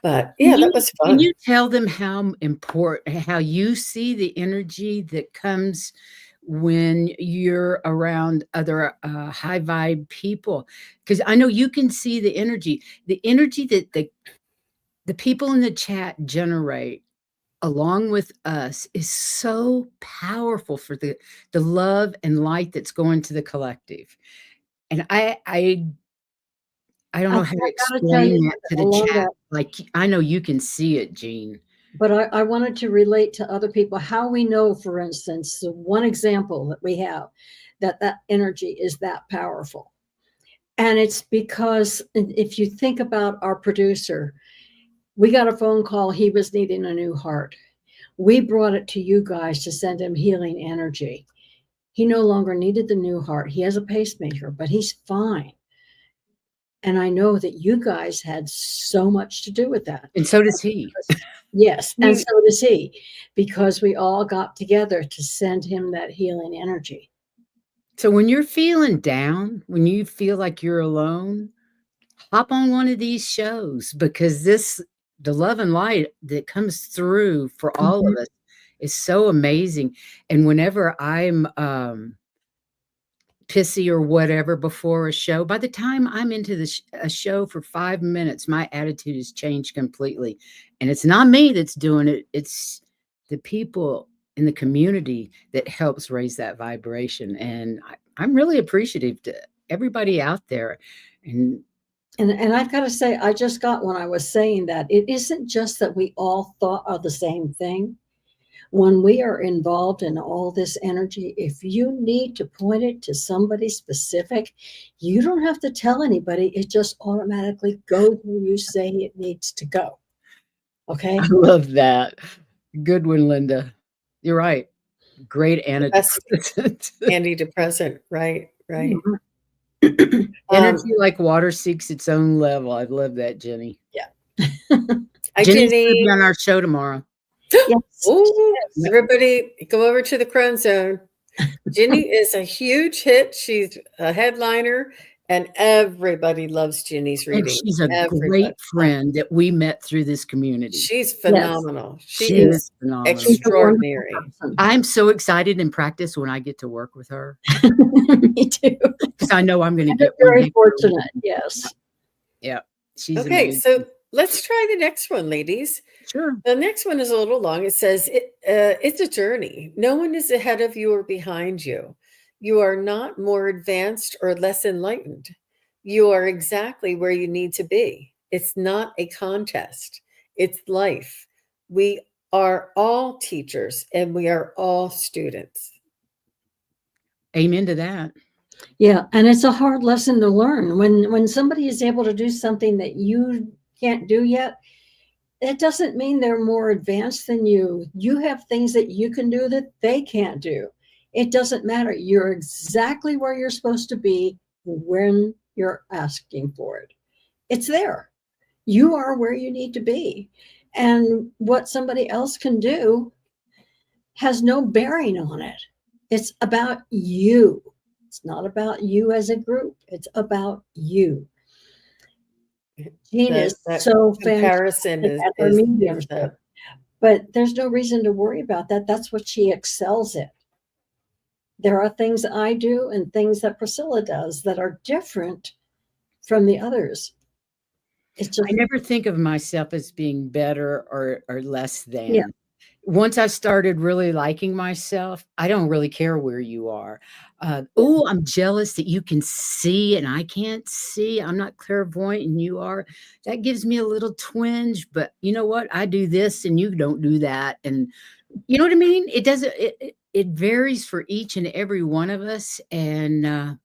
But yeah, that was Can fun. you tell them how important how you see the energy that comes when you're around other, high vibe people? Because I know you can see the energy that the people in the chat generate along with us is so powerful for the love and light that's going to the collective. And I don't I know how to gotta tell you explain that to the along chat. that, Like, I know you can see it, Jean. but I wanted to relate to other people how we know, for instance, the one example that we have that energy is that powerful. And it's because if you think about our producer, we got a phone call, he was needing a new heart. We brought it to you guys to send him healing energy. He no longer needed the new heart. He has a pacemaker, but he's fine. And I know that you guys had so much to do with that. And so does he. Yes, and You so does he, because we all got together to send him that healing energy. So when you're feeling down, when you feel like you're alone, hop on one of these shows because the love and light that comes through for all Mhm. of us is so amazing. And whenever I'm pissy or whatever before a show, by the time I'm into a show for 5 minutes, my attitude has changed completely. And it's not me that's doing it, it's the people in the community that helps raise that vibration. And I'm really appreciative to everybody out there. And I've got to say, I just got when I was saying that it isn't just that we all thought of the same thing. When we are involved in all this energy, if you need to point it to somebody specific, you don't have to tell anybody. It just automatically goes where you say it needs to go. Okay? I love that. Good one, Linda. You're right. Great The best antidepressant. antidepressant, right, right. Energy like water seeks its own level. I love that, Jenny. Yeah. Hi, Jenny's gonna be Jenny. on our show tomorrow. Yes. Ooh, Yes. everybody go over to the Crown Zone. Ginny is a huge hit. She's a headliner, and everybody loves Ginny's And reading. she's a Everybody. great friend that we met through this community. She's phenomenal. She She is is phenomenal. She's a wonderful extraordinary. person. I'm so excited in practice when I get to work with her Me too. because I know I'm going to I'm get one very big girl. fortunate. Yes. Yeah, she's Okay, amazing. so let's try the next one, ladies. Sure. The next one is a little long. It says, it's a journey. No one is ahead of you or behind you. You are not more advanced or less enlightened. You are exactly where you need to be. It's not a contest. It's life. We are all teachers and we are all students. Amen to that. Yeah, and it's a hard lesson to learn. When somebody is able to do something that you can't do yet, it doesn't mean they're more advanced than you. You have things that you can do that they can't do. It doesn't matter. You're exactly where you're supposed to be when you're asking for it. It's there. You are where you need to be. And what somebody else can do has no bearing on it. It's about you. It's not about you as a group. It's about you. Jean is That so comparison fantastic at her is mediumship. But there's no reason to worry about that. That's what she excels in. There are things I do and things that Priscilla does that are different from the others. It's just, I never think of myself as being better or less than. Yeah. Once I started really liking myself, I don't really care where you are. Oh, I'm jealous that you can see and I can't see. I'm not clairvoyant and you are. That gives me a little twinge, but you know what? I do this and you don't do that. And you know what I mean? It doesn't, it varies for each and every one of us. And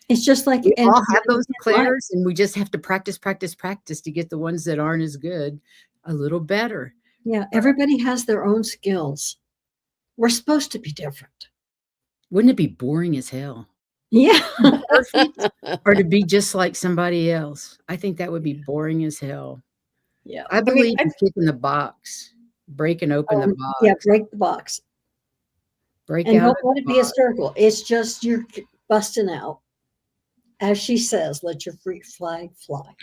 it's just like we all anything have those in life. clairs, and we just have to practice to get the ones that aren't as good a little better. Yeah, everybody has their own skills. We're supposed to be different. Wouldn't it be boring as hell? Yeah. Perfect, or to be just like somebody else? I think that would be boring as hell. Yeah. I believe in kicking the box, breaking open the box. Yeah, break the box. Break And out. don't let it be a circle. It's just you're busting out. As she says, let your free flag fly.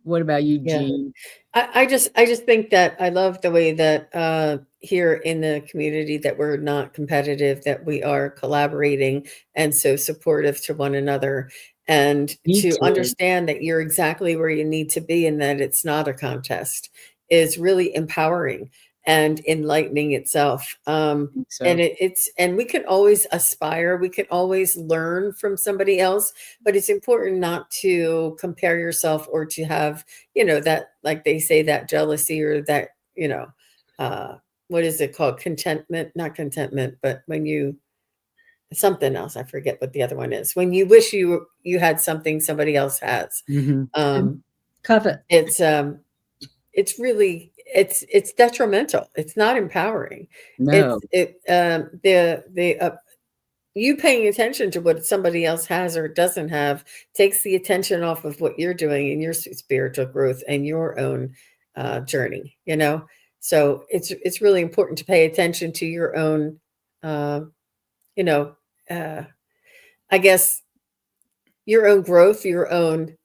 What about you, Yeah. Jean? I just think that I love the way that here in the community that we're not competitive, that we are collaborating and so supportive to one another, and Me to too. understand that you're exactly where you need to be and that it's not a contest is really empowering and enlightening itself. So, And and we can always aspire, we can always learn from somebody else, but it's important not to compare yourself or to have, that, like they say, that jealousy or that, what is it called? Contentment, not contentment, but when you, something else, I forget what the other one is. When you wish you had something somebody else has. Covet. It's really, it's detrimental. It's not empowering. no. You paying attention to what somebody else has or doesn't have takes the attention off of what you're doing in your spiritual growth and your own journey, so it's really important to pay attention to your own I guess your own growth, your own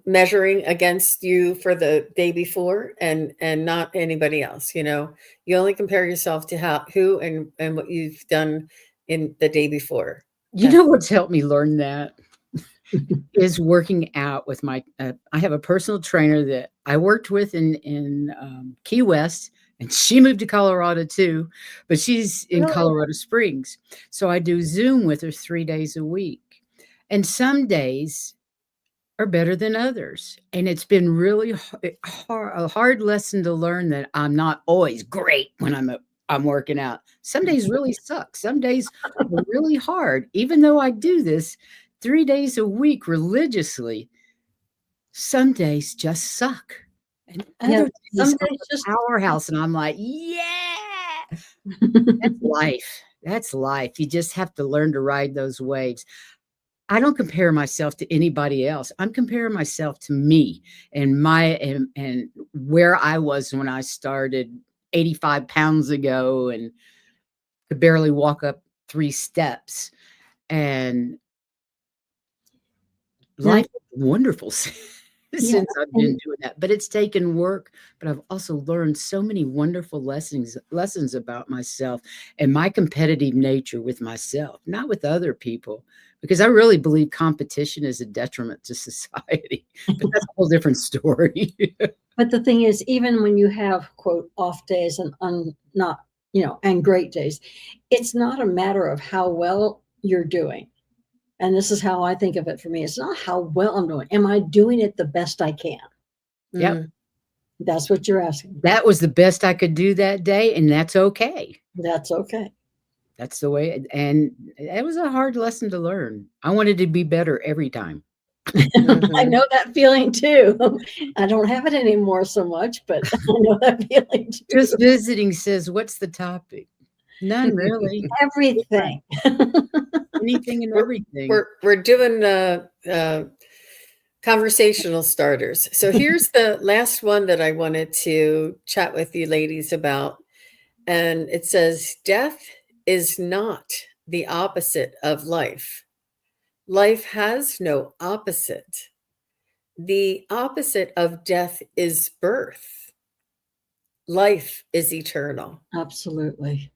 measuring against you for the day before, and not anybody else. You only compare yourself to who and what you've done in the day before. You know what's helped me learn that is working out with my. I have a personal trainer that I worked with in Key West, and she moved to Colorado too, but she's in Colorado Springs. So I do Zoom with her 3 days a week, and some days are better than others. And it's been really a hard lesson to learn that I'm not always great when I'm working out. Some days really suck. Some days are really hard. Even though I do this 3 days a week religiously, some days just suck. And Yeah, other days some I'm days a just powerhouse and I'm like, yeah, that's life. That's life. You just have to learn to ride those waves. I don't compare myself to anybody else. I'm comparing myself to me and and where I was when I started 85 pounds ago and could barely walk up 3 steps. And now, life is wonderful yeah, since I've been and doing that. But it's taken work. But I've also learned so many wonderful lessons about myself and my competitive nature with myself, not with other people. Because I really believe competition is a detriment to society. But that's a whole different story. but the thing is, even when you have quote off days and not, and great days, it's not a matter of how well you're doing. And this is how I think of it for me. It's not how well I'm doing. Am I doing it the best I can? Yep. Mm. That's what you're asking. That was the best I could do that day, and that's okay. That's okay. That's the way, and it was a hard lesson to learn. I wanted to be better every time. I Mhm. know that feeling too. I don't have it anymore so much, but I know that feeling too. Just visiting says, "What's the topic?" None really. Everything. Anything and We're everything. we're doing conversational starters. So here's the last one that I wanted to chat with you ladies about. And it says, death is not the opposite of life. Life has no opposite. The opposite of death is birth. Life is eternal. Absolutely.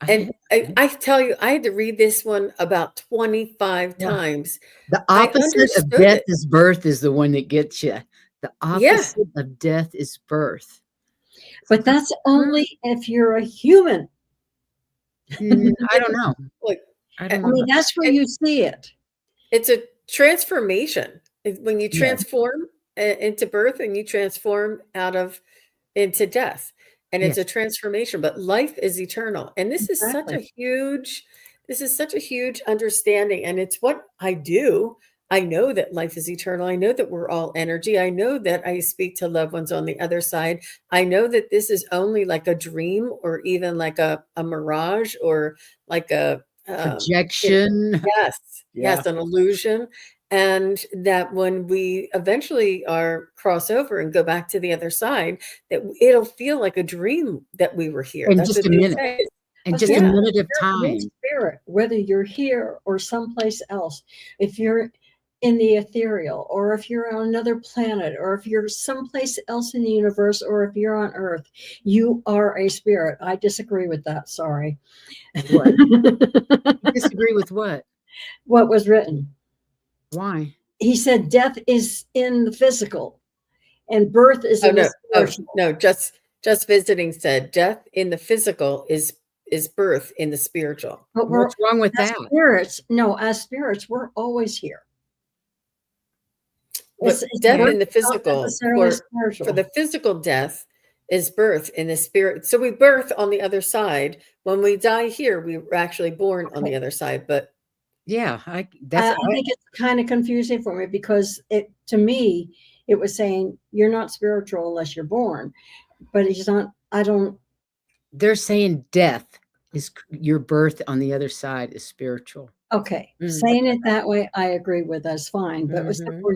And I tell you, I had to read this one about 25 Yeah. times. The I opposite of understood death it. is birth is the one that gets you. The Yeah. opposite of death is birth. But that's only if you're a human. I don't know. Like, I I don't I know mean, about that's where you see it. it's a transformation. When you yeah. transform into birth and you transform out of into death. And it's Yes. a transformation, but life is eternal. And Exactly. this is such a huge understanding. And it's what I do. I know that life is eternal. I know that we're all energy. I know that I speak to loved ones on the other side. I know that this is only like a dream or even like a mirage or like a Projection. yes, Yeah. yes, an illusion. And that when we eventually are cross over and go back to the other side, that it'll feel like a dream that we were here. In That's just what a they minute. say. In But just a Yeah. minute of your time. spirit, whether you're here or someplace else, if you're in the ethereal, or if you're on another planet, or if you're someplace else in the universe, or if you're on Earth, you are a spirit. I disagree with that. Sorry. What? You disagree with what? What was written? Why? He said death is in the physical and birth is Oh in the no, oh spiritual. no, just visiting said death in the physical is birth in the spiritual. But we're What's wrong with as that? spirits. No, as spirits, we're always here. But It's death birth in the is not physical necessarily for the spiritual. physical death is birth in the spirit. So we birth on the other side. When we die here, we were actually born on Okay. the other side. But Yeah, I think it's kind of confusing for me because to me, it was saying you're not spiritual unless you're born, but it's not. I don't. they're saying death is your birth on the other side is spiritual. Okay, mm, saying it that way, I agree with. That's fine, but mhm.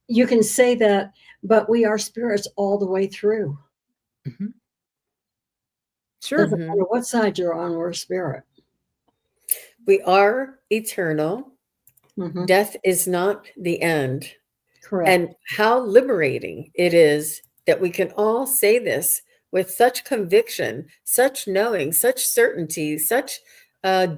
you can say that, but we are spirits all the way through. Mhm. Sure. Doesn't matter what side you're on, we're a spirit. We are eternal. Mhm. Death is not the end. Correct. And how liberating it is that we can all say this with such conviction, such knowing, such certainty, such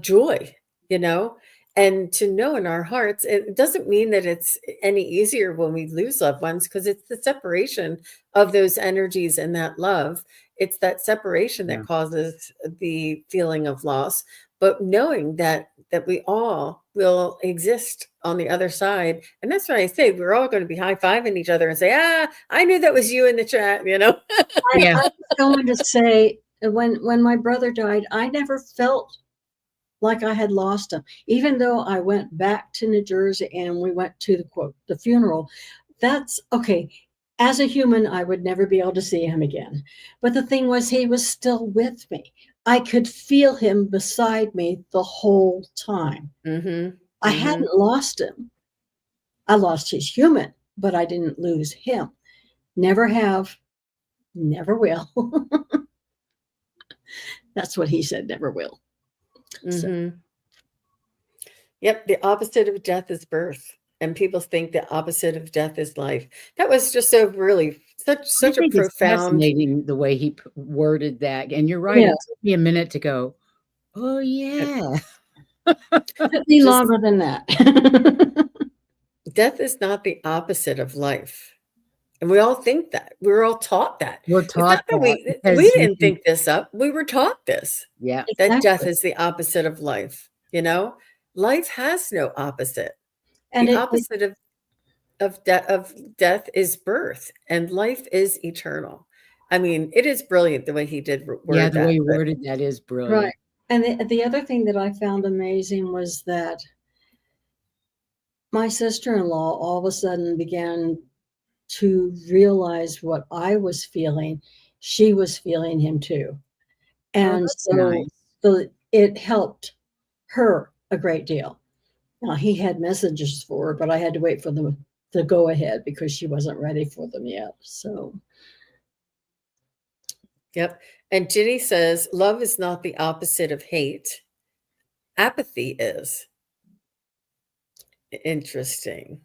joy, you know, and to know in our hearts. It doesn't mean that it's any easier when we lose loved ones because it's the separation of those energies and that love. It's that separation Yeah. that causes the feeling of loss. But knowing that we all will exist on the other side. And that's why I say we're all going to be high-fiving each other and say, I knew that was you in the chat, you know? Yeah. I was going to say, when my brother died, I never felt like I had lost him, even though I went back to New Jersey and we went to the funeral. That's okay. As a human, I would never be able to see him again. But the thing was, he was still with me. I could feel him beside me the whole time. Mm-hmm. I Mm-hmm. hadn't lost him. I lost his human, but I didn't lose him. Never have, never will. That's what he said, never will. So, Mm-hmm. Yep, the opposite of death is birth. And people think the opposite of death is life. That was just so really I such a think it's profound. fascinating the way he worded that. And you're right. yeah, It took me a minute to go, oh, yeah. it took me Just- longer than that. Death is not the opposite of life. And we all think that. We're all taught that. We're It's taught not that we because didn't think this up. We were taught this. Yeah. That death is the opposite of life. You know, life has no opposite. And The opposite of death is birth, and life is eternal. I mean, it is brilliant the way he did word Yeah, the that. way you worded that is brilliant. right. And the other thing that I found amazing was that my sister-in-law all of a sudden began to realize what I was feeling. She was feeling him too. And that's so nice. it helped her a great deal. Now, he had messages for her, but I had to wait for them to go ahead because she wasn't ready for them yet. So, Yep. And Ginny says, love is not the opposite of hate. Apathy is. Interesting.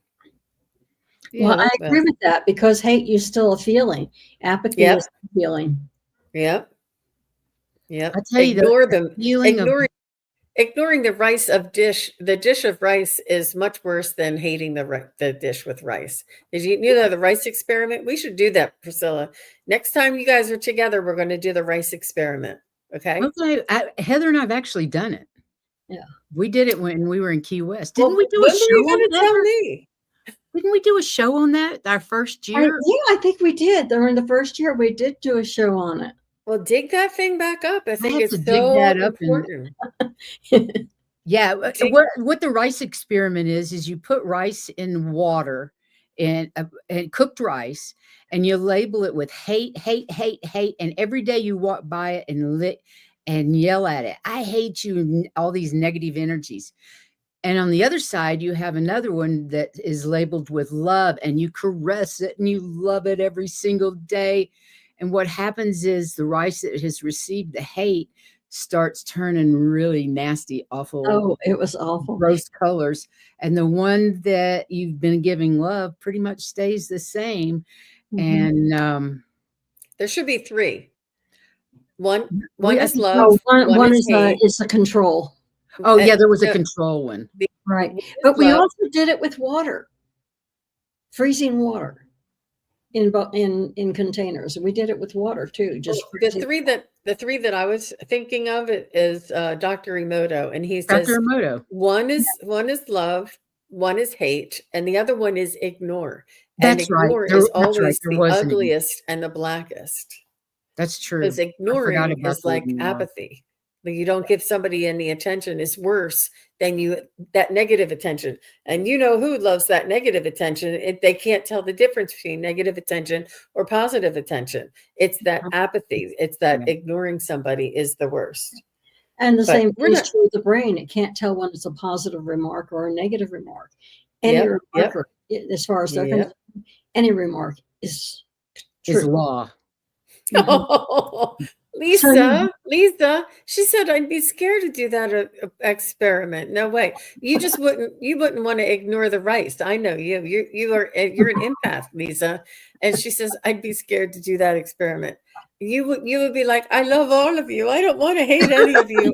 well, I agree with that because hate is still a feeling. Apathy Yep. is a feeling. Yep. Yep. I tell you, Ignore the them. feeling Ignoring the rice of dish, the dish of rice is much worse than hating the dish with rice. Did you know the rice experiment? We should do that, Priscilla. Next time you guys are together, we're going to do the rice experiment. Okay. Heather and I've actually done it. Yeah. We did it when we were in Key West. Didn't we do when a show were you on going to tell that? me? Didn't we do a show on that our first year? I think we did. During the first year, we did do a show on it. Well, dig that thing back up. I think have it's to dig so that up important. Yeah, what the rice experiment is you put rice in water and cooked rice, and you label it with hate, hate, hate, hate, and every day you walk by it and yell at it. I hate you, and all these negative energies. And on the other side, you have another one that is labeled with love, and you caress it and you love it every single day. And what happens is the rice that has received the hate starts turning really nasty, awful. Oh, it was awful. Gross colors. And the one that you've been giving love pretty much stays the same. Mm-hmm. And there should be three. One We- is love. One is hate. is a control. Oh, yeah, there was a control one. Right. But we also did it with water, freezing water in containers. We did it with water too. Just the three that I was thinking of is Dr. Emoto, and he says Dr. Emoto. One is love, one is hate, and the other one is ignore. That's and ignore right. is always There the was ugliest and the blackest. That's true. Because ignoring is like apathy. But you don't give somebody any attention is worse than that negative attention. And you know who loves that negative attention? They can't tell the difference between negative attention or positive attention. It's that apathy. It's that ignoring somebody is the worst. And the same thing is true with the brain. It can't tell when it's a positive remark or a negative remark. Any remark, as far as they're concerned, any remark is true. Is law. Mm-hmm. Oh, Lisa, she said I'd be scared to do that experiment. No way. You just wouldn't want to ignore the rice. I know you're an empath, Lisa. And she says I'd be scared to do that experiment. You would be like, I love all of you. I don't want to hate any of you.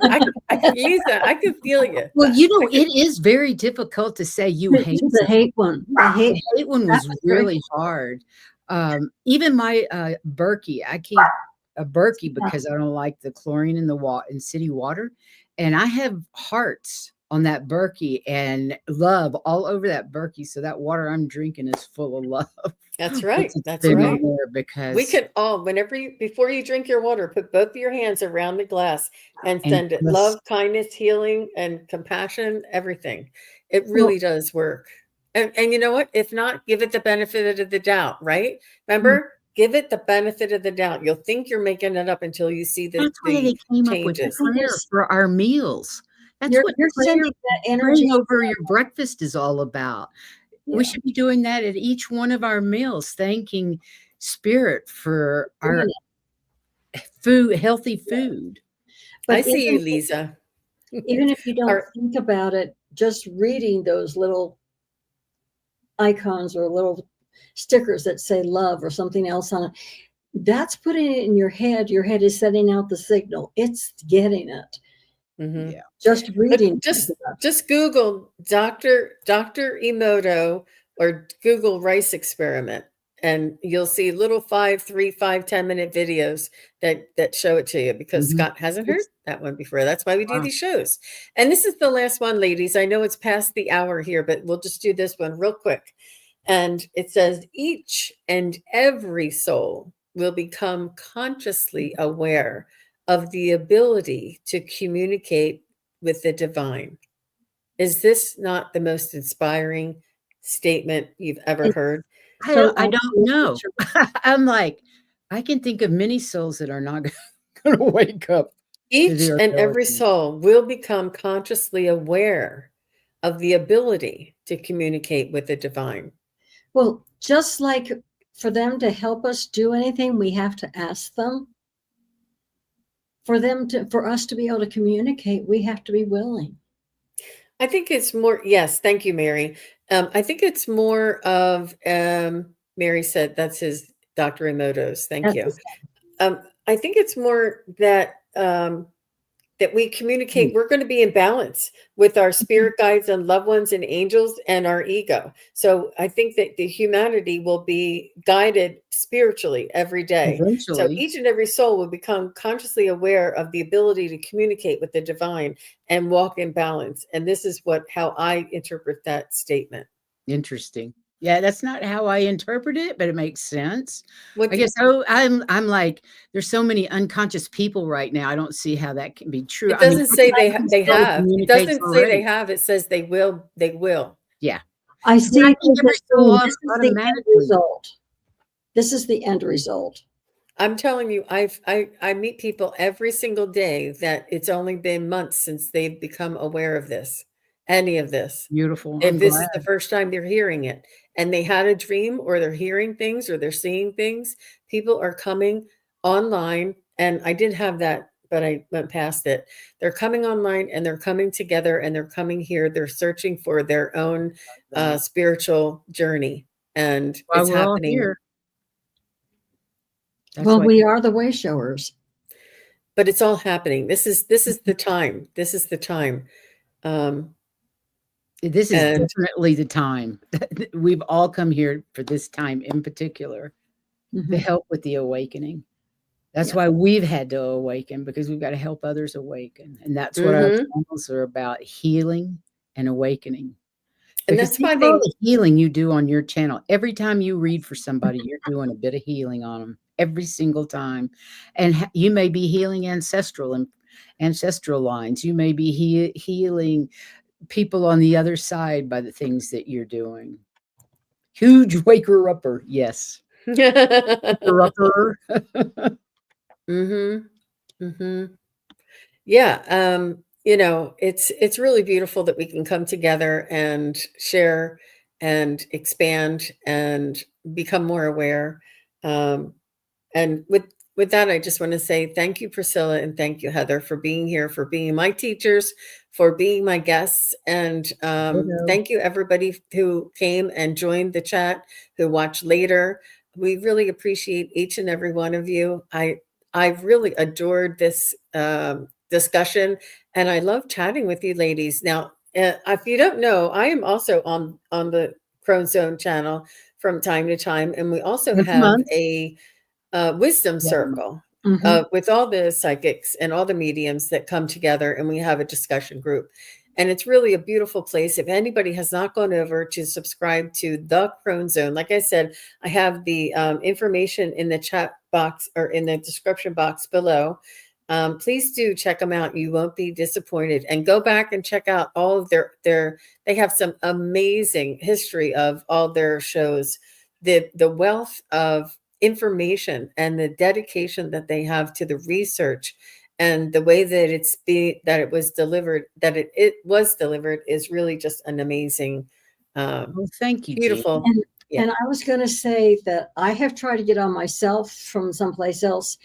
Lisa, I could feel you. Well, it is very difficult to say you hate the hate one. The hate one was really hard. Even my Berkey, I keep a Berkey because I don't like the chlorine in the in city water, and I have hearts on that Berkey and love all over that Berkey. So that water I'm drinking is full of love. That's right. It's That's been in right. there We because can all, whenever you, before you drink your water, put both of your hands around the glass and and send it just love, kindness, healing, and compassion, everything. It Well, really does work. And you know what? If not, give it the benefit of the doubt, right? Remember? Give it the benefit of the doubt. You'll think you're making it up until you see that's why they the came up with changes. prayer for our meals. That's what you're prayer, sending that energy. praying over your breakfast is all about. We Yeah. should be doing that at each one of our meals, thanking Spirit for our food, healthy food. But I see you, even Lisa. if you don't Our- think about it, just reading those little icons or little stickers that say love or something else on it, that's putting it in your head. Your head is sending out the signal. It's getting it. Mhm. Yeah. Just reading. Just Google Dr. Emoto or Google rice experiment, and you'll see little 5, 3, 5, 10-minute videos that show it to you, because Mhm. Scott hasn't heard that one before. That's why we do Wow. these shows. And this is the last one, ladies. I know it's past the hour here, but we'll just do this one real quick. And it says, each and every soul will become consciously aware of the ability to communicate with the divine. Is this not the most inspiring statement you've ever It's heard? I so don't absolutely know. true. I'm like, I can think of many souls that are not going to wake up to Each their and every ability. soul will become consciously aware of the ability to communicate with the divine. Well, just like for them to help us do anything, we have to ask them. For us to be able to communicate, we have to be willing. I think it's more, yes, thank you, Mary. I think it's more of, Mary said that's his Dr. Emoto's. Thank you. I think it's more that that we communicate. We're going to be in balance with our spirit guides and loved ones and angels and our ego. So I think that the humanity will be guided spiritually every day. So Eventually. each and every soul will become consciously aware of the ability to communicate with the divine and walk in balance. And this is how I interpret that statement. Interesting. Yeah, that's not how I interpret it, but it makes sense. What I do guess I'm like, there's so many unconscious people right now. I don't see how that can be true. It I mean, doesn't say I can they still have. It communicates doesn't say they already. have. It says they will. They will. Yeah. I see I it think as every a soul thing. This is the end automatically. result. This is the end result. I'm telling you, I meet people every single day that it's only been months since they've become aware of this, any of this. Beautiful. If I'm this glad. is the first time they're hearing it, and they had a dream, or they're hearing things, or they're seeing things, people are coming online. And I did have that, but I went past it. They're coming online, and they're coming together, and they're coming here. They're searching for their own spiritual journey, and While it's we're all happening. here. That's Well, why we are the way showers. But it's all happening. This is the time. This is the time. this is And definitely the time. We've all come here for this time in particular to Mhm. help with the awakening. That's Yeah. why we've had to awaken, because we've got to help others awaken. And that's what our Mhm. channels are about, healing and awakening. And Because that's think why of all the healing you do on your channel. Every time you read for somebody, you're doing a bit of healing on them every single time. And you may be healing ancestral and ancestral lines. You may be healing people on the other side by the things that you're doing. Huge waker upper, yes. Waker upper. Mhm. Mhm. Yeah, it's really beautiful that we can come together and share and expand and become more aware. Um, and with that, I just want to say thank you, Priscilla, and thank you, Heather, for being here, for being my teachers, for being my guests, and Ditto. thank you everybody who came and joined the chat, who watched later. We really appreciate each and every one of you. I've really adored this discussion, and I love chatting with you, ladies. Now, if you don't know, I am also on the Crone Zone channel from time to time, and we also Every have month. a wisdom Yeah. circle. with all the psychics and all the mediums that come together, and we have a discussion group. And it's really a beautiful place. If anybody has not gone over to subscribe to the Crone Zone, like I said, I have the information in the chat box or in the description box below. Please do check them out. You won't be disappointed. And go back and check out all of they have some amazing history of all their shows. The wealth of information and the dedication that they have to the research and the way that it was delivered is really just an amazing, Well, thank you, beautiful. And I was going to say that I have tried to get on myself from someplace else.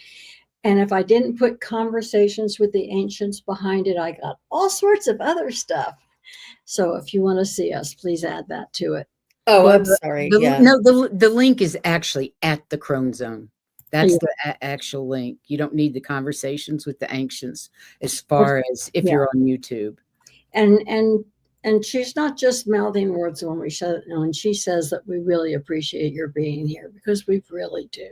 And if I didn't put conversations with the ancients behind it, I got all sorts of other stuff. So if you want to see us, please add that to it. Oh, well, I'm sorry. No, the link is actually at the Crone Zone. That's the actual link. You don't need the conversations with the ancients as far as if you're on YouTube. And she's not just mouthing words when she says that we really appreciate your being here, because we really do.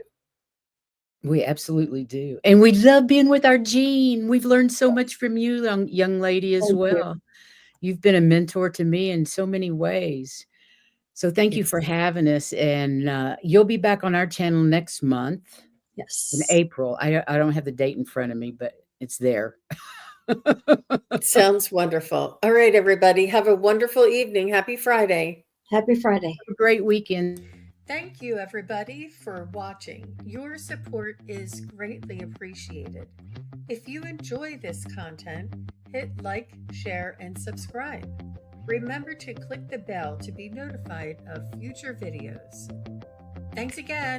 We absolutely do. And we love being with our Jean. We've learned so much from you, young lady, as well. You've been a mentor to me in so many ways. So thank you for having us. And you'll be back on our channel next month. Yes. In April. I don't have the date in front of me, but it's there. Sounds wonderful. All right, everybody. Have a wonderful evening. Happy Friday. Happy Friday. Have a great weekend. Thank you, everybody, for watching. Your support is greatly appreciated. If you enjoy this content, hit like, share, and subscribe. Remember to click the bell to be notified of future videos. Thanks again.